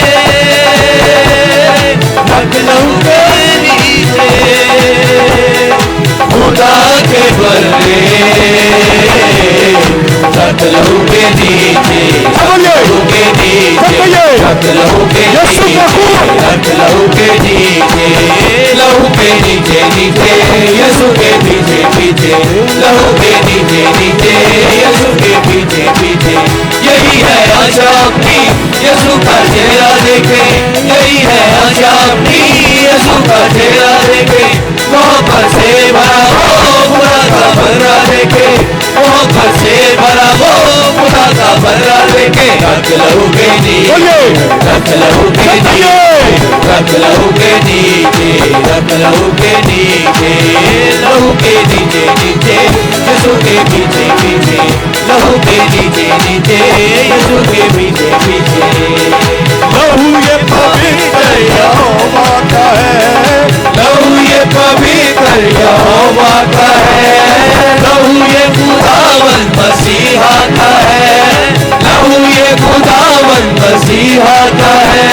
रख लहू के नीचे, खुदा के बदले रख लहू के नीचे, रख लहू के नीचे, रख लहू के नीचे, रख लहू के नीचे, लहू के नीचे नीचे, यीशु के पीछे पीछे, लहू के नीचे नीचे, यीशु के पीछे पीछे। यही है आशा अपनी, यीशु का चेहरा देखे, यही है आशा अपनी, यीशु का चेहरा देखे। मोहब्बत से भरा वो खुदा का बदला देखे, मोहब्बत से भरा वो खुदा का बदला देखे। रख लहू के नीचे, रख लहू के नीचे, रख लहू के नीचे, रख लहू के नीचे, लहू के नीचे नीचे, यीशु के पीछे पीछे, लहू के नीचे नीचे, यीशु के पीछे पीछे। लहू ये पवित्र यहोवा का है, लहू ये पवित्र यहोवा का है, लहू ये खुदावन मसीहा का है, लहू ये खुदावन मसीहा का है।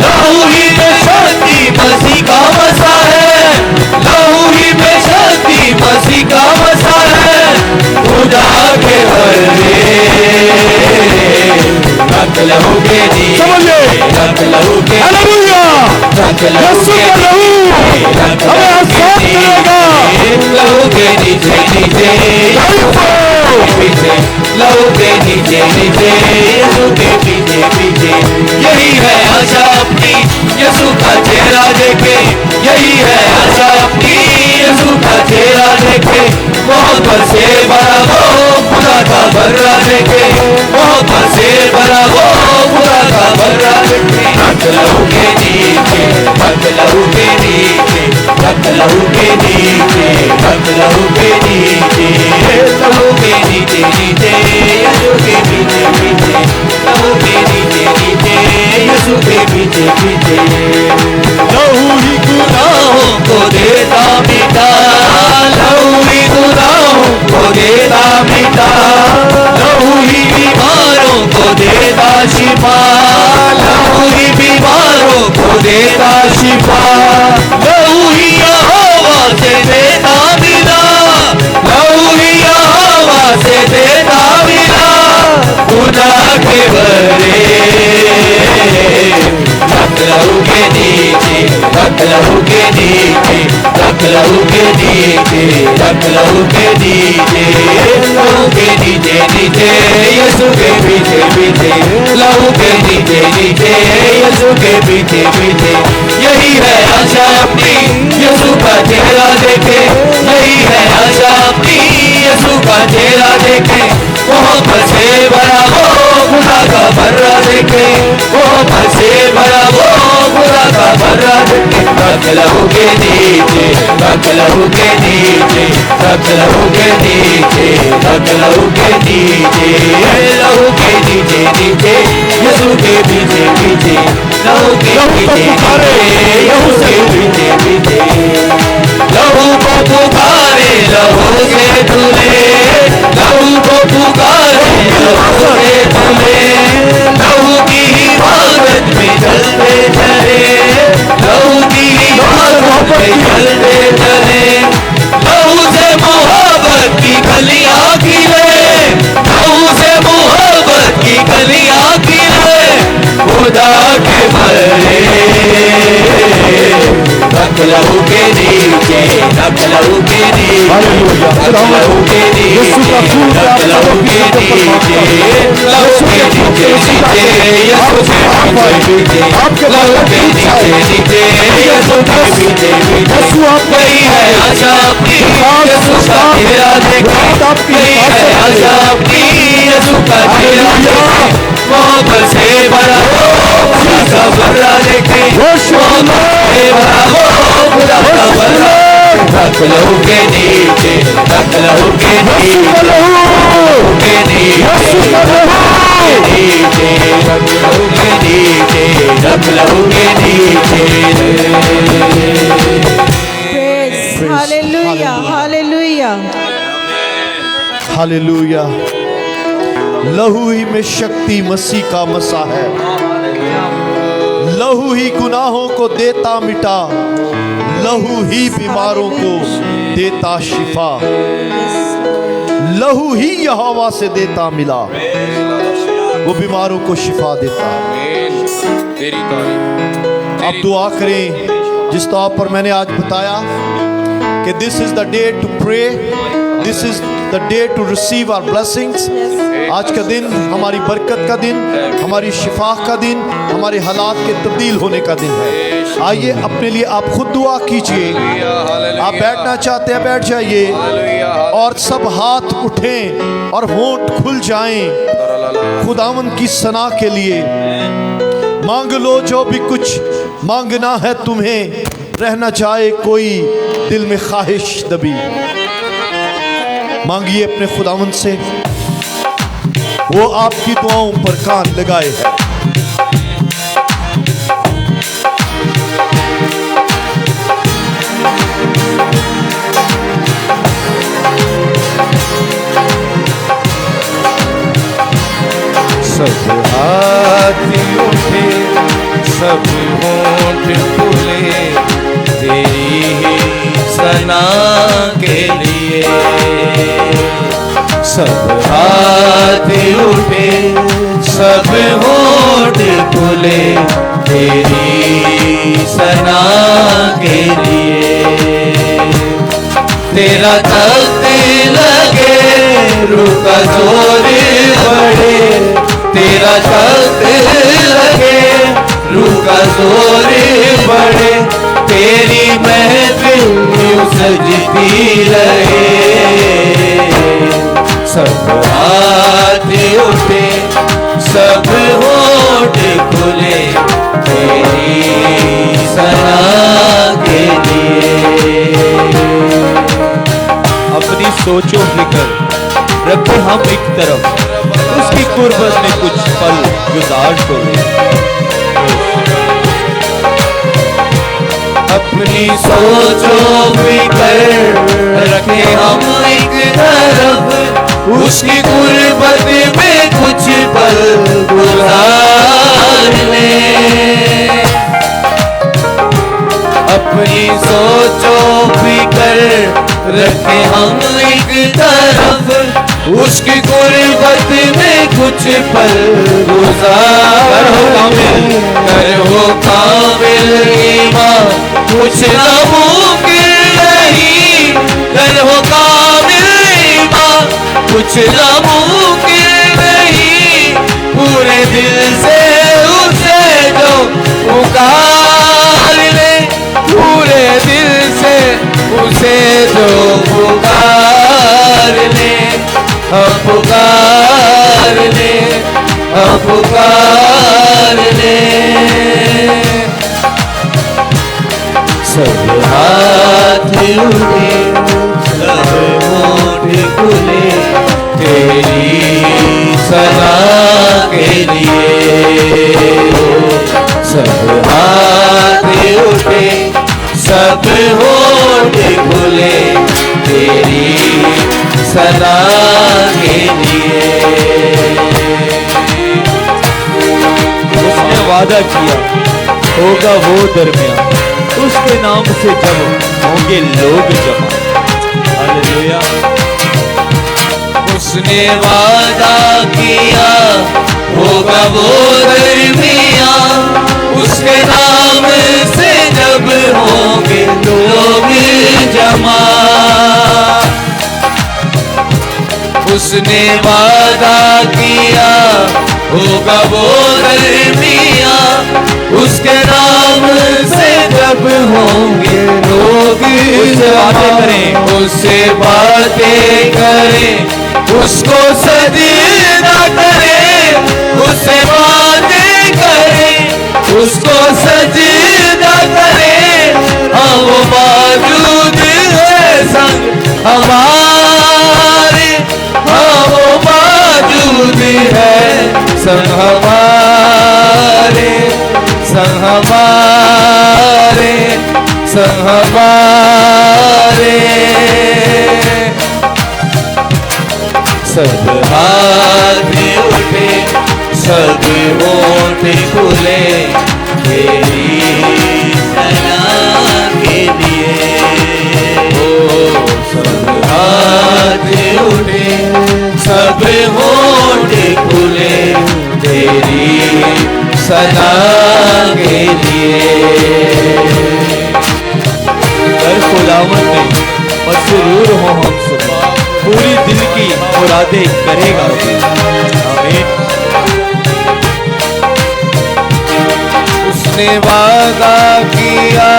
लहू ही में शक्ति मसीह का बसा है, लहू ही में शक्ति मसीह का बसा है। खुदा के बदले रख लहू के नीचे, रख लहू के, रख लहू के नीचे, रख लहू के नीचे, लहू के नीचे नीचे, पीछे नीचे, लहू के नीचे नीचे, यीशु के पीछे पीछे। यही है आशा अपनी यीशु का चेहरा देखे, यही है आशा अपनी यीशु का चेहरा देखे। मोहब्बत से भरा हो खुदा का बर्रा देखे, मोहब्बत से भरा हो खुदा का बर्रा देखे। रक्त लहू के नीचे, रक्त लहू के नीचे, रक्त लहू के नीचे, रक्त लहू के नीचे, लहू के नीचे नीचे, यीशु के पीछे पीछे, लहू के नीचे नीचे, यीशु के पीछे पीछे। लहू ही गुनाहों को देता मिटा, लहू ही गुनाहों को देता मिटा, लहू ही बीमारों को देता शिफा, लहू ही बीमारों को देता शिफा। लहू ही यहोवा से देता मिला, लहू ही यहोवा से देता मिला। खुदा के बरे रक्त लहू के नीचे, रक्त लहू के नीचे, रक्त लहू के नीचे, रक्त लहू के नीचे, लहू के नीचे नीचे, यीशु के पीछे पीछे, लहू के नीचे नीचे, यीशु के पीछे पीछे। यही है आशा अपनी यीशु का चेहरा देखे, यही है आशा अपनी यीशु का चेहरा देखे। मोहब्बत से भरा हो खुदा का बर्रा देखे, मोहब्बत से भरा हो खुदा का बर्रा देखे। रक्त लहू के नीचे, रक्त लहू के नीचे, रक्त लहू के नीचे, रक्त लहू के नीचे, लहू के नीचे नीचे, यीशु के पीछे पीछे, लहू के पीछे नीचे, यीशु के पीछे पीछे। लहू को पुकारे लहू से धुले, लहू को पुकारे लहू से धुले, लहू की हिफाजत में चलते चले, लहू की हिफाजत में चलते चले। लहू से मोहब्बत की कलियां खिले, लहू से मोहब्बत की कलियां खिले। खुदा के बरे रक्त लहू के नीचे, रक्त लहू के नीचे, रक्त लहू के नीचे, रक्त लहू के नीचे, लहू के नीचे नीचे, यीशु के पीछे पीछे, लहू के नीचे नीचे, यीशु के पीछे पीछे। यही है आशा अपनी यीशु का चेहरा देखे, यही है आशा अपनी यीशु का चेहरा देखे। मोहब्बत से भरा हो खुदा का बर्रा देखे, मोहब्बत से भरा हो खुदा का बर्रा। रक्त लहू के नीचे, रक्त लहू के नीचे, के नीचे, नीचे, रक्त लहू के नीचे, रक्त लहू के नीचे। Hallelujah hallelujah hallelujah. लहू ही में शक्ति मसीह का मसा है, लहू ही गुनाहों को देता मिटा, लहू ही बीमारों को देता शिफा, लहू ही यहोवा से देता मिला, वो बीमारों को शिफा देता है। आप दुआ करें जिस तौर पर मैंने आज बताया कि this is the day to pray, this is the day to receive our blessings. आज का दिन हमारी बरकत का दिन, हमारी शिफा का दिन, हमारे हालात के तब्दील होने का दिन है। आइए अपने लिए आप खुद दुआ कीजिए। आप बैठना चाहते हैं बैठ जाइए और सब हाथ उठें और होंठ खुल जाएं खुदावंद की सना के लिए। मांग लो जो भी कुछ मांगना है तुम्हें, रहना चाहे कोई दिल में ख्वाहिश दबी। मांगिए अपने खुदावंद से, वो आपकी दुआओं पर कान लगाए है। सब हाथ उठे, सब होंठ खुले, तेरी ही सना के लिए। सब हाथ उठे, सब होंठ खुले, तेरी सना के लिए। तेरा तख्त लगे रूह का जोर बढ़े, तेरा तख्त लगे, रूह का जोर बढ़े, तेरी महफिल यूं सजती रहे। सब हाथ उठे, सब होठ खुले, तेरी सना के लिए। अपनी सोचो फिक्र रखे हम एक तरफ, उसकी कुर्बत में कुछ पल गुजार छोड़े। अपनी सोचो फिक्र रखे हम एक तरफ, उसकी गुर्बत में कुछ पल गुजार ले। अपनी सोचो फिक्र रखे हम एक तरफ, उसकी गुर्बत में कुछ पल गुजार कर हो कामिल ईमान, कुछ नामुमकिन नहीं, कर हो कामिल ईमान, कुछ नामुमकिन नहीं, पूरे दिल से उसे जो पुकार ले, पूरे दिल से उसे जो पुकार ले, हम पुकार ले, हम पुकार ले। सब हाथ उठे, सब होठ खुले, तेरी सना के लिए। सब हाथ उठे, सब होठ खुले, तेरी सना के लिए। उसने वादा किया होगा वो दरमियान, उसके नाम से जब होंगे लोग जमा। हालेलुया। उसने वादा किया होगा वो दरमियान, उसके नाम से जब होंगे लोग जमा। उसने वादा किया होगा वो दरमियान, उसके नाम से जब होंगे लोग बातें करें, उससे बातें करें, उसको सजदा करें, उससे बातें करें, उसको सजदा करें। हाँ वो मौजूद है संग हमारे, हाँ वो मौजूद है संग हमारे, संग हमारे, संग हमारे। सब हाथ उठे, सब होठ खुले, तेरी सना के लिए। ओ सब हाथ उठे, सब होठ खुले, तेरी सना के लिए। कर खुदावंद में मसरूर हो हम सब, पूरी दिल की मुरादें करेगा। आमीन। उसने वादा किया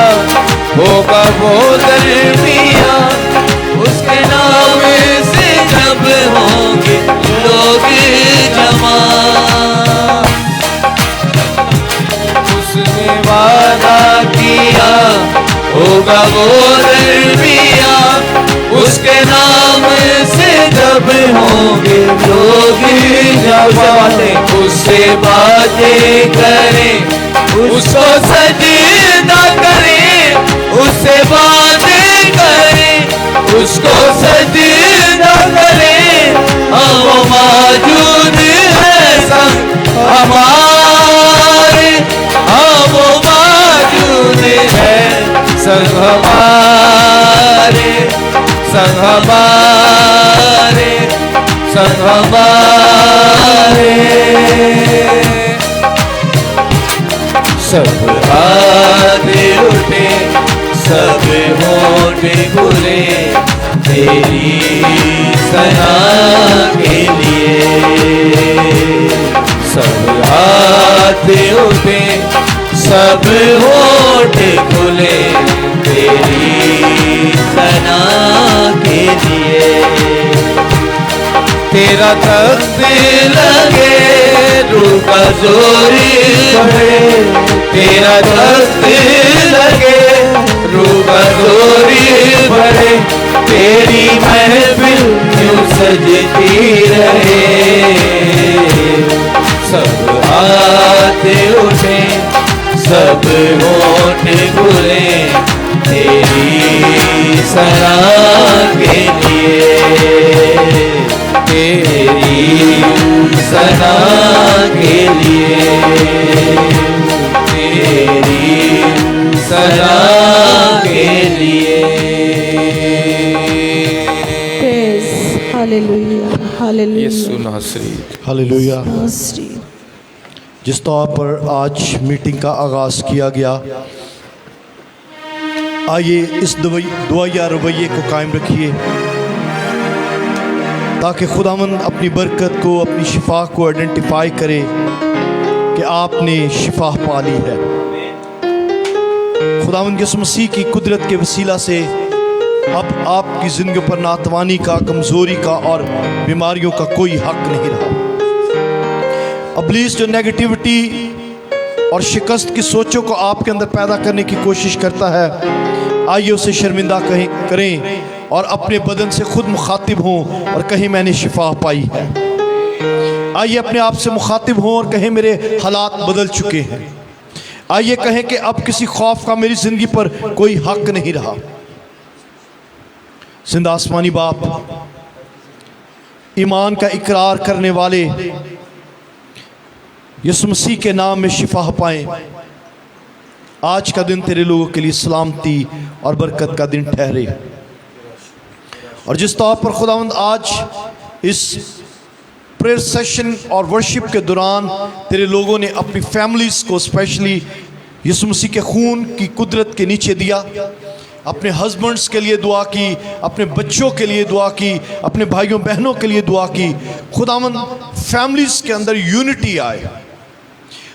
होगा वो दरमियान, उसके नाम से जब होंगे लोग जमा। उसने वादा किया होगा वो दरमियान, उसके नाम से जब होंगे लोग जमा। उससे बातें करें, उसको सजदा करें, उससे बातें करें, उसको सजदा करें। हाँ वो मौजूद है संग हमारे, हाँ वो मौजूद है संग हमारे, संग हमारे, संग हमारे। सब हाथ उठे, सब होठ खुले, तेरी सना सब हाथ उठे, सब होठ खुले तेरी सना के लिए। तेरा तख्त लगे रूह का जोरी बढ़े, तेरा तख्त लगे रूह का जोरी बढ़े, तेरी महफिल यूं सजती रहे। सब हाथ उठे, सब होठ खुले तेरी सना के लिए, तेरी सना के लिए, तेरी सना के लिए। Praise. Hallelujah. Hallelujah. यीशु नासरी। हालेलुया। नासरी। जिस तौर पर आज मीटिंग का आगाज़ किया गया, आइए इस दुआया रवैये को कायम रखिए ताकि खुदावंद अपनी बरकत को, अपनी शिफा को आइडेंटिफाई करे कि आपने शिफा पा ली है। खुदावंद यीशु मसीह की कुदरत के वसीला से अब आपकी ज़िंदगी पर नातवानी का, कमज़ोरी का और बीमारियों का कोई हक नहीं रहा। इब्लीस जो नेगेटिविटी और शिकस्त की सोचों को आपके अंदर पैदा करने की कोशिश करता है, आइए उसे शर्मिंदा करें और अपने बदन से खुद मुखातिब हों और कहें मैंने शिफा पाई है। आइए अपने आप से मुखातिब हों और कहें मेरे हालात बदल चुके हैं। आइए कहें कि अब किसी खौफ का मेरी ज़िंदगी पर कोई हक नहीं रहा। जिंदा आसमानी बाप, ईमान का इकरार करने वाले यीशु मसीह के नाम में शिफा पाएं। आज का दिन तेरे लोगों के लिए सलामती और बरकत का दिन ठहरे। और जिस तौर पर खुदावंद आज इस प्रेयर सेशन और वर्शिप के दौरान तेरे लोगों ने अपनी फैमिलीज़ को स्पेशली यीशु मसीह के खून की कुदरत के नीचे दिया, अपने हस्बैंड्स के लिए दुआ की, अपने बच्चों के लिए दुआ की, अपने भाइयों बहनों के लिए दुआ की। खुदावंद फैमिलीज़ के अंदर यूनिटी आए,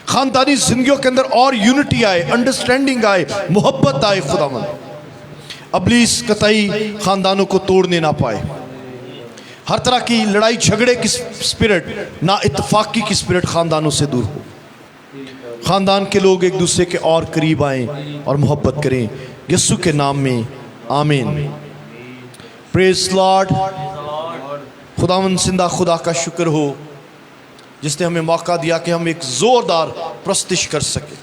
ख़ानदानी ज़िंदगियों के अंदर और यूनिटी आए, अंडरस्टैंडिंग आए, मोहब्बत आए। खुदावंद इब्लीस कतई ख़ानदानों को तोड़ने ना पाए। हर तरह की लड़ाई झगड़े की स्पिरिट, ना इत्तफाक़ी की स्पिरिट ख़ानदानों से दूर हो। ख़ानदान के लोग एक दूसरे के और करीब आएँ और मोहब्बत करें, यीशु के नाम में आमीन। Praise Lord. खुदावंद जिंदा खुदा का शुक्र हो जिसने हमें मौका दिया कि हम एक ज़ोरदार प्रस्तिश कर सकें।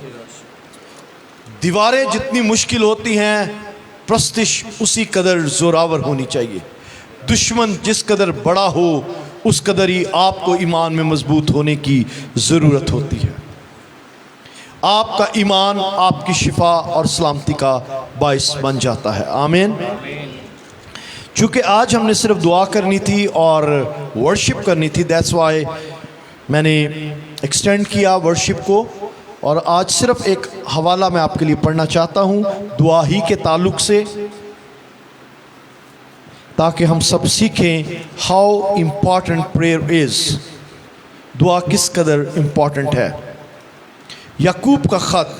दीवारें जितनी मुश्किल होती हैं, प्रस्तिश उसी कदर ज़ोरावर होनी चाहिए। दुश्मन जिस कदर बड़ा हो उस कदर ही आपको ईमान में मजबूत होने की ज़रूरत होती है। आपका ईमान आपकी शिफा और सलामती का बाइस बन जाता है। आमीन। चूँकि आज हमने सिर्फ दुआ करनी थी और वर्शिप करनी थी, दैट्स वाई मैंने एक्सटेंड किया वर्शिप को। और आज सिर्फ एक हवाला मैं आपके लिए पढ़ना चाहता हूँ दुआ ही के ताल्लुक़ से, ताकि हम सब सीखें हाउ इम्पॉर्टेंट प्रेयर इज़, दुआ किस कदर इम्पॉर्टेंट है। याकूब का ख़त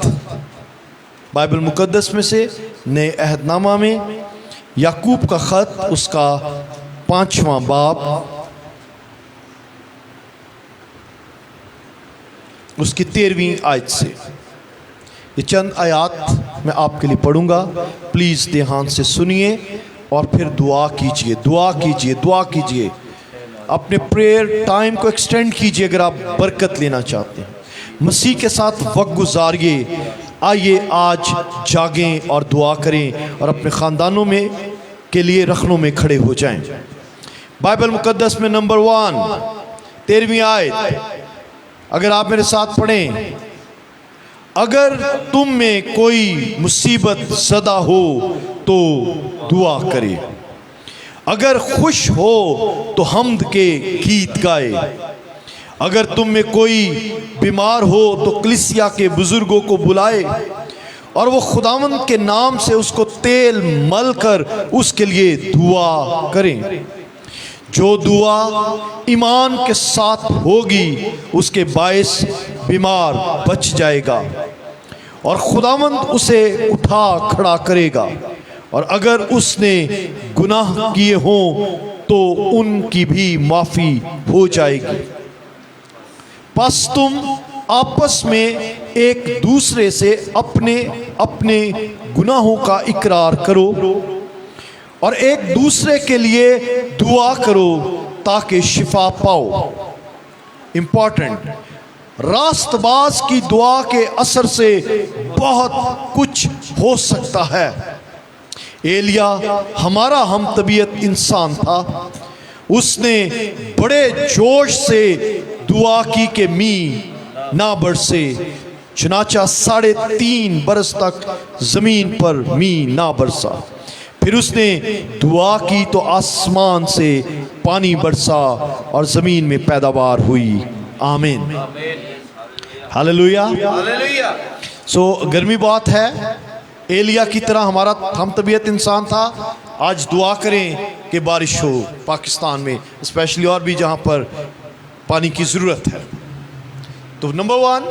बाइबल मुक़द्दस में से नए अहदनामा में याकूब का ख़त उसका 5वां बाब उसकी 13वीं आयत से। ये चंद आयत मैं आपके लिए पढ़ूंगा, प्लीज़ ध्यान से सुनिए और फिर दुआ कीजिए, दुआ कीजिए, दुआ कीजिए। अपने प्रेयर टाइम को एक्सटेंड कीजिए अगर आप बरकत लेना चाहते हैं। मसीह के साथ वक्त गुजारिए। आइए आज जागें और दुआ करें और अपने ख़ानदानों में के लिए रखनों में खड़े हो जाएं। बाइबल मुक़द्दस में नंबर 1 13वीं आयत, अगर आप मेरे साथ पढ़ें, अगर तुम में कोई मुसीबत ज़दा हो तो दुआ करे, अगर खुश हो तो हम्द के गीत गाए, अगर तुम में कोई बीमार हो तो कलीसिया के बुजुर्गों को बुलाए और वो खुदावंद के नाम से उसको तेल मल कर उसके लिए दुआ करें। जो दुआ ईमान के साथ होगी उसके बायस बीमार बच जाएगा और खुदावंद उसे उठा खड़ा करेगा। और अगर उसने गुनाह किए हों तो उनकी भी माफ़ी हो जाएगी। बस तुम आपस में एक दूसरे से अपने अपने गुनाहों का इकरार करो और एक दूसरे के लिए दुआ करो ताकि शिफा पाओ। इम्पॉर्टेंट, रास्तबाज की दुआ के असर से बहुत कुछ हो सकता है। एलिया हमारा हम तबीयत इंसान था। उसने बड़े जोश से दुआ की कि मी ना बरसे, चुनाचा 3.5 बरस तक जमीन पर मी ना बरसा। फिर उसने दुआ की तो आसमान से पानी बरसा और जमीन में पैदावार हुई। आमीन, हालेलुया। सो गर्मी बहुत है। एलिया की तरह हमारा हम तबीयत इंसान था। आज दुआ करें कि बारिश हो पाकिस्तान में, स्पेशली और भी जहाँ पर पानी की ज़रूरत है। तो नंबर 1,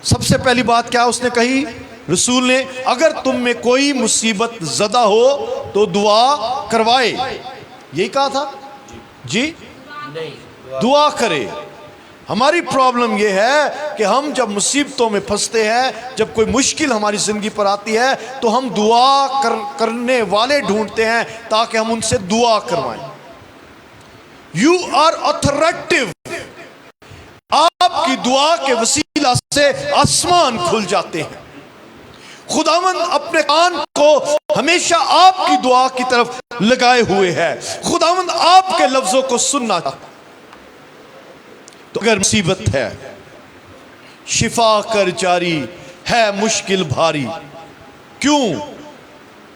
सबसे पहली बात क्या उसने कही रसूल ने, अगर तुम में कोई मुसीबत ज़दा हो तो दुआ करवाए। यही कहा था जी, दुआ करे। हमारी प्रॉब्लम यह है कि हम जब मुसीबतों में फंसते हैं, जब कोई मुश्किल हमारी ज़िंदगी पर आती है तो हम दुआ करने वाले ढूंढते हैं ताकि हम उनसे दुआ करवाएं। You are authoritative. आपकी दुआ के वसीला से आसमान खुल जाते हैं। खुदावंद अपने कान को हमेशा आपकी दुआ की तरफ लगाए हुए है। खुदावंद आपके लफ्जों को सुनना चाहता। तो अगर मुसीबत है, शिफा कर जारी है मुश्किल भारी। क्यों?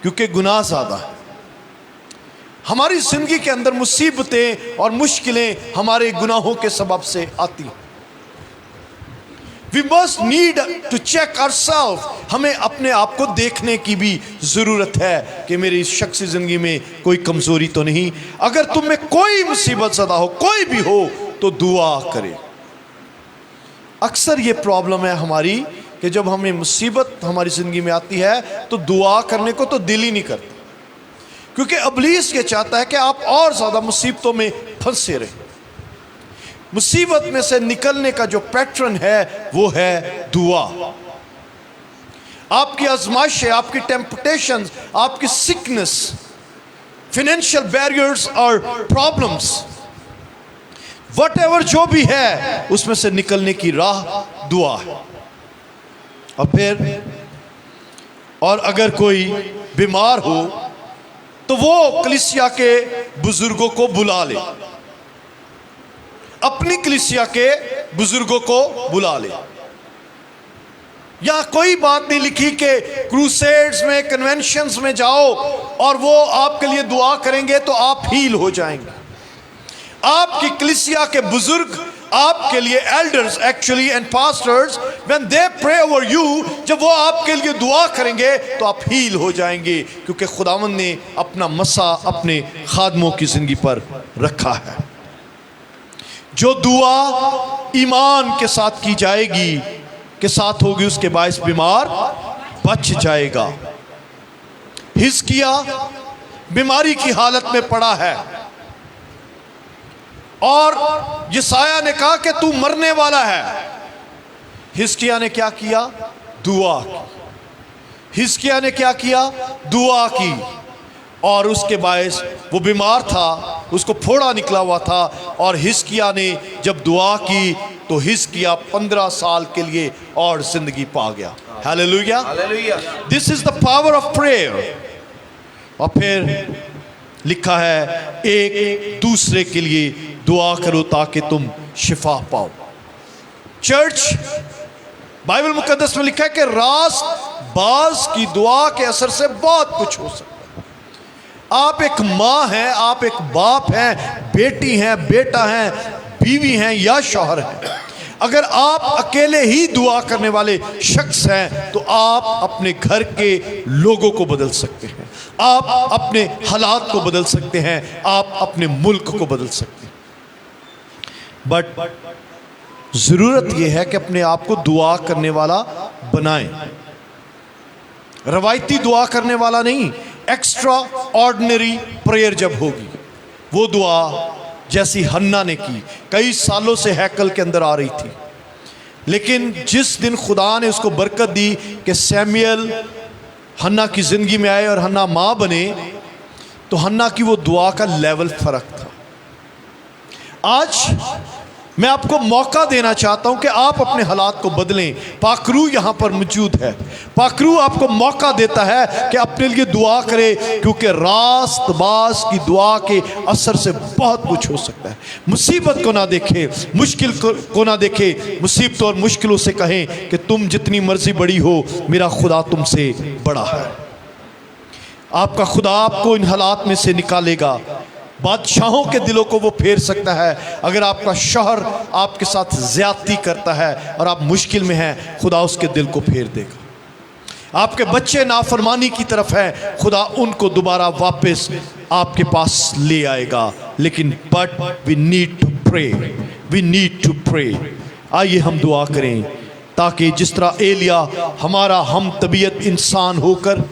क्योंकि गुनाह ज़्यादा है। हमारी जिंदगी के अंदर मुसीबतें और मुश्किलें हमारे गुनाहों के सबब से आती हैं। We must need to check ourselves। हमें अपने आप को देखने की भी ज़रूरत है कि मेरी शख्सी ज़िंदगी में कोई कमज़ोरी तो नहीं। अगर तुम में कोई मुसीबत ज़दा हो, कोई भी हो, तो दुआ करें। अक्सर ये प्रॉब्लम है हमारी कि जब हमें मुसीबत हमारी ज़िंदगी में आती है तो दुआ करने को तो दिल ही नहीं करता, क्योंकि इब्लीस ये चाहता है कि आप और ज़्यादा मुसीबतों में फंसे रहें। मुसीबत में से निकलने का जो पैटर्न है वो है दुआ। आपकी आजमाइशें, आपकी टेम्पटेशंस, आपकी सिकनेस, फाइनेंशियल बैरियर्स और प्रॉब्लम्स, व्हाटएवर जो भी है, उसमें से निकलने की राह दुआ है। और फिर और अगर कोई बीमार हो तो वो कलीसिया के बुजुर्गों को बुला ले, अपनी कलीसिया के बुजुर्गों को बुला ले। यहां कोई बात नहीं लिखी कि क्रूसेड्स में, कन्वेंशंस में जाओ और वो आपके लिए दुआ करेंगे तो आप हील हो जाएंगे। आपकी कलीसिया के बुजुर्ग आपके लिए, elders actually and pastors, when they pray over you, जब वो आपके लिए दुआ करेंगे तो आप हील हो जाएंगे, क्योंकि खुदावंद ने अपना मसा अपने खादमों की जिंदगी पर रखा है। जो दुआ ईमान के साथ की जाएगी, के साथ होगी, उसके बायस बीमार बच जाएगा। हिजकिया बीमारी की हालत में पड़ा है और यशायाह ने कहा कि तू मरने वाला है। हिजकिया ने क्या किया? दुआ की। हिजकिया ने क्या किया? दुआ की। और उसके बायस वो बीमार था, उसको फोड़ा निकला हुआ था, और हिजकिया ने जब दुआ की तो हिजकिया 15 साल के लिए और जिंदगी पा गया। Hallelujah, this is the power of prayer. और फिर लिखा है एक दूसरे के लिए दुआ करो ताकि तुम शिफा पाओ। चर्च, बाइबल मुकद्दस में लिखा है कि रास्तबाज की दुआ के असर से बहुत कुछ हो सकता है। आप एक माँ हैं, आप एक बाप हैं, बेटी हैं, बेटा हैं, बीवी हैं या शौहर हैं, अगर आप अकेले ही दुआ करने वाले शख्स हैं तो आप अपने घर के लोगों को बदल सकते हैं, आप अपने हालात को बदल सकते हैं, आप अपने मुल्क को बदल सकते हैं। बट ज़रूरत यह है कि अपने आप को दुआ करने वाला बनाएं। रवायती दुआ करने वाला नहीं, एक्स्ट्रा ऑर्डिनरी प्रेयर जब होगी, वो दुआ जैसी हन्ना ने की, कई सालों से हैकल के अंदर आ रही थी, लेकिन जिस दिन खुदा ने उसको बरकत दी कि सैमुएल हन्ना की ज़िंदगी में आए और हन्ना माँ बने, तो हन्ना की वो दुआ का लेवल फ़र्क था। आज मैं आपको मौका देना चाहता हूं कि आप अपने हालात को बदलें। पाकरू यहां पर मौजूद है। पाकरू आपको मौका देता है कि अपने लिए दुआ करें, क्योंकि रास्तबाज की दुआ के असर से बहुत कुछ हो सकता है। मुसीबत को ना देखें, मुश्किल को ना देखें, मुसीबतों और मुश्किलों से कहें कि तुम जितनी मर्जी बड़ी हो, मेरा खुदा तुमसे बड़ा है। आपका खुदा आपको इन हालात में से निकालेगा। बादशाहों के दिलों को वो फेर सकता है। अगर आपका शौहर आपके साथ ज्यादती करता है और आप मुश्किल में हैं, खुदा उसके दिल को फेर देगा। आपके बच्चे नाफरमानी की तरफ हैं, खुदा उनको दोबारा वापस आपके पास ले आएगा। लेकिन but we need to pray, we need to pray. आइए हम दुआ करें, ताकि जिस तरह एलिया हमारा हम तबीयत इंसान होकर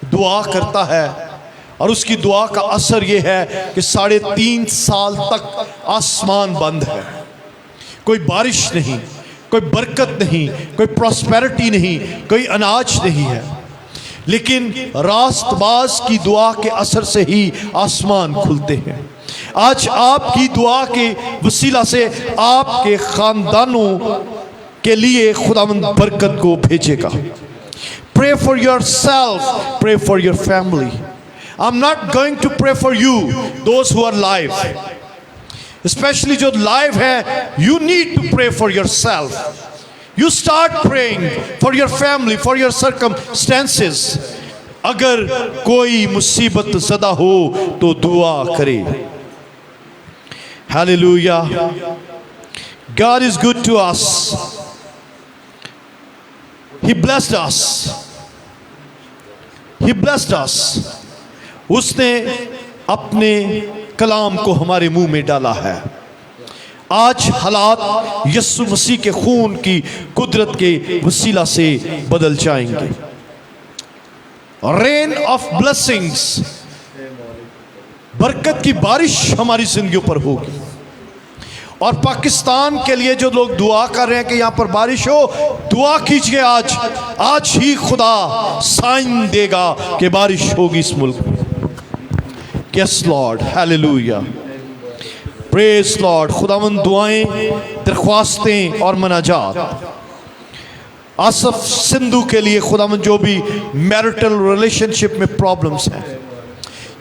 दुआ करता है और उसकी दुआ का असर ये है कि 3.5 साल तक आसमान बंद है, कोई बारिश नहीं, कोई बरकत नहीं, कोई प्रॉस्पेरिटी नहीं, कोई अनाज नहीं है। लेकिन रास्तबाज की दुआ के असर से ही आसमान खुलते हैं। आज आपकी दुआ के वसीला से आपके खानदानों के लिए खुदावंद बरकत को भेजेगा। Pray for yourself, pray for your family. I'm not going to pray for you, those who are live. Especially जो live है, you need to pray for yourself. You start praying for your family, for your circumstances. अगर कोई मुसीबत ज़दा हो तो दुआ करे। Hallelujah. God is good to us. He blessed us. He blessed us. उसने अपने कलाम को हमारे मुंह में डाला है। आज हालात यीशु मसीह के खून की कुदरत के वसीला से बदल जाएंगे। रेन ऑफ ब्लेसिंग्स, बरकत की बारिश हमारी जिंदगियों पर होगी। और पाकिस्तान के लिए जो लोग दुआ कर रहे हैं कि यहाँ पर बारिश हो, दुआ कीजिए। आज ही खुदा साइन देगा कि बारिश होगी इस मुल्क में। Yes Lord, hallelujah, praise Lord. खुदावंद दुआएं, दरख्वास्तें और मनाजात आसफ सिंधु के लिए खुदावंद, जो भी मैरिटल रिलेशनशिप में प्रॉब्लम्स हैं,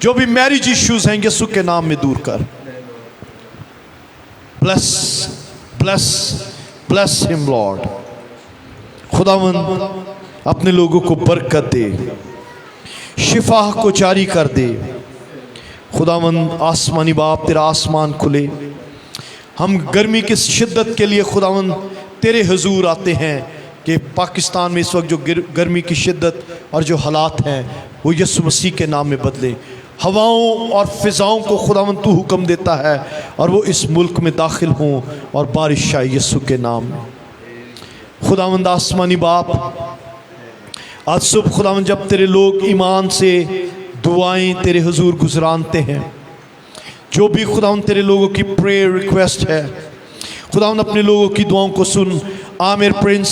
जो भी मैरिज इश्यूज हैं, यीशु के नाम में दूर कर। Bless bless bless him Lord. खुदावंद अपने लोगों को बरकत दे, शिफा को जारी कर दे। खुदावंद आसमानी बाप, तेरा आसमान खुले। हम गर्मी की शिद्दत के लिए खुदावंद तेरे हुजूर आते हैं कि पाकिस्तान में इस वक्त जो गर्मी की शिद्दत और जो हालात हैं, वो यीशु मसीह के नाम में बदले। हवाओं और फ़िज़ाओं को खुदावंद तू हुक्म देता है और वो इस मुल्क में दाखिल हों और बारिश आए यीशु के नाम में। खुदावंद आसमानी बाप, आज सुबह खुदावंद जब तेरे लोग ईमान से दुआएं तेरे हुजूर गुजरानते हैं, जो भी खुदावंद तेरे लोगों की प्रेयर रिक्वेस्ट है, खुदावंद अपने लोगों की दुआओं को सुन। Aamir Prince,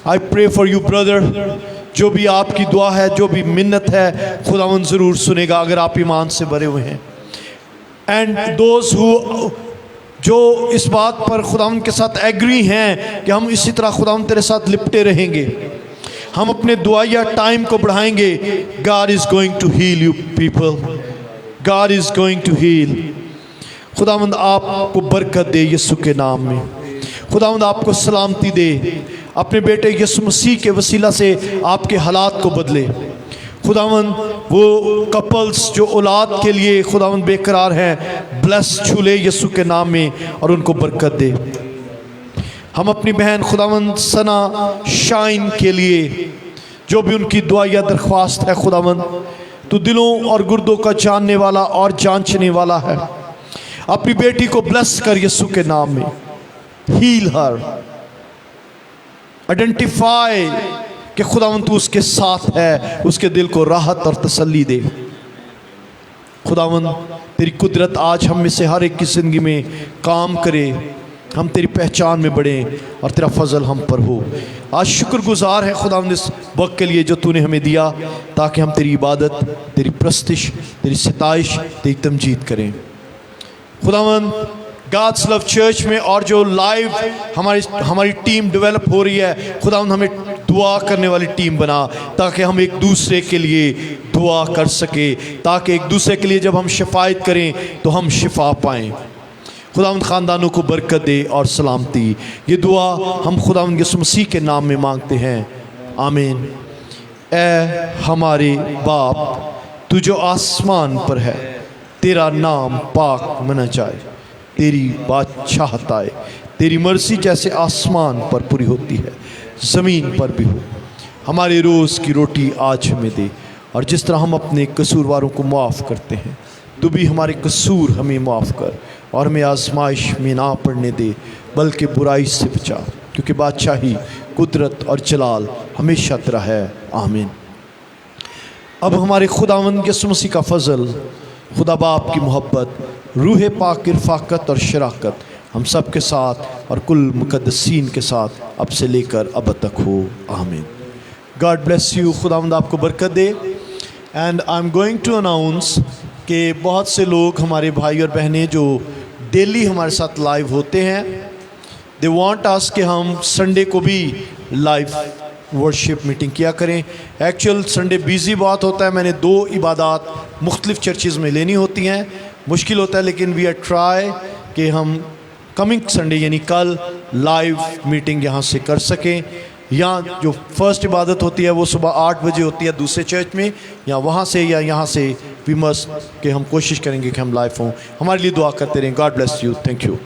I pray for you brother. जो भी आपकी दुआ है, जो भी मिन्नत है, खुदावंद ज़रूर सुनेगा अगर आप ईमान से भरे हुए हैं। एंड दोज हु, जो इस बात पर खुदावंद के साथ एग्री हैं कि हम इसी तरह खुदावंद तेरे साथ लिपटे रहेंगे, हम अपने दुआया टाइम को बढ़ाएंगे। God is going to heal you people. God is going to heal. खुदावंद आपको बरकत दे यीशु के नाम में। खुदावंद आपको सलामती दे। अपने बेटे यीशु मसीह के वसीला से आपके हालात को बदले। खुदावंद वो कपल्स जो औलाद के लिए खुदावंद बेकरार हैं, ब्लेस छूले यीशु के नाम में और उनको बरकत दे। हम अपनी बहन खुदावंद सना शाइन के लिए जो भी उनकी दुआ या दरख्वास्त है, खुदावंद तू दिलों और गुर्दों का जानने वाला और जांचने वाला है। अपनी बेटी को ब्लेस कर यीशु के नाम में। हील हर, आइडेंटिफाई कि खुदावंद तू उसके साथ है, उसके दिल को राहत और तसल्ली दे। खुदावंद तेरी कुदरत आज हम में से हर एक की ज़िंदगी में काम करे, हम तेरी पहचान में बढ़ें और तेरा फजल हम पर हो। आज शुक्रगुजार है खुदावंद इस वक्त के लिए जो तूने हमें दिया, ताकि हम तेरी इबादत, तेरी प्रस्तिश, तेरी सिताइश, तेरी तमजीद करें। खुदावंद गॉड्स लव चर्च में और जो लाइव हमारी टीम डेवलप हो रही है, खुदावंद हमें दुआ करने वाली टीम बना, ताकि हम एक दूसरे के लिए दुआ कर सके, ताकि एक दूसरे के लिए जब हम शिफायत करें तो हम शिफा पाएँ। खुदावंद ख़ानदानों को बरकत दे और सलामती। ये दुआ हम खुदावंद यीशु मसीह के नाम में मांगते हैं, आमीन। ए हमारे बाप, तू जो आसमान पर है, तेरा नाम पाक मना जाए, तेरी बादशाहत आए, तेरी मर्जी जैसे आसमान पर पूरी होती है ज़मीन पर भी हो। हमारे रोज़ की रोटी आज हमें दे, और जिस तरह हम अपने कसूरवारों को माफ़ करते हैं, तू भी हमारे कसूर हमें माफ़ कर, और हमें आजमाइश में ना पड़ने दे, बल्कि बुराई से बचा, क्योंकि बादशाही, कुदरत और जलाल हमेशा तेरा है, आमीन। अब हमारे खुदावंद यीशु मसीह का फजल, खुदा बाप की मोहब्बत, रूह पाक की रफ़ाकत और शराकत हम सब के साथ और कुल मुक़द्दसीन के साथ अब से लेकर अब तक हो, आमीन। गॉड ब्लेस यू, खुदावंद आपको बरकत दे। And I am going to announce कि बहुत से लोग, हमारे भाई और बहनें जो डेली हमारे साथ लाइव होते हैं, दे वांट अस कि हम संडे को भी लाइव वर्शिप मीटिंग किया करें। एक्चुअल संडे बिज़ी बहुत होता है, मैंने 2 इबादत मुख्तलिफ चर्चेज़ में लेनी होती हैं, मुश्किल होता है, लेकिन वी आर ट्राई कि हम कमिंग संडे यानी कल लाइव मीटिंग यहाँ से कर सकें। यहाँ जो फर्स्ट इबादत होती है वो सुबह 8 बजे होती है दूसरे चर्च में, या वहाँ से या यहाँ से वी मस्ट कि हम कोशिश करेंगे कि हम लाइव हों। हमारे लिए दुआ करते रहें। God bless you, thank you.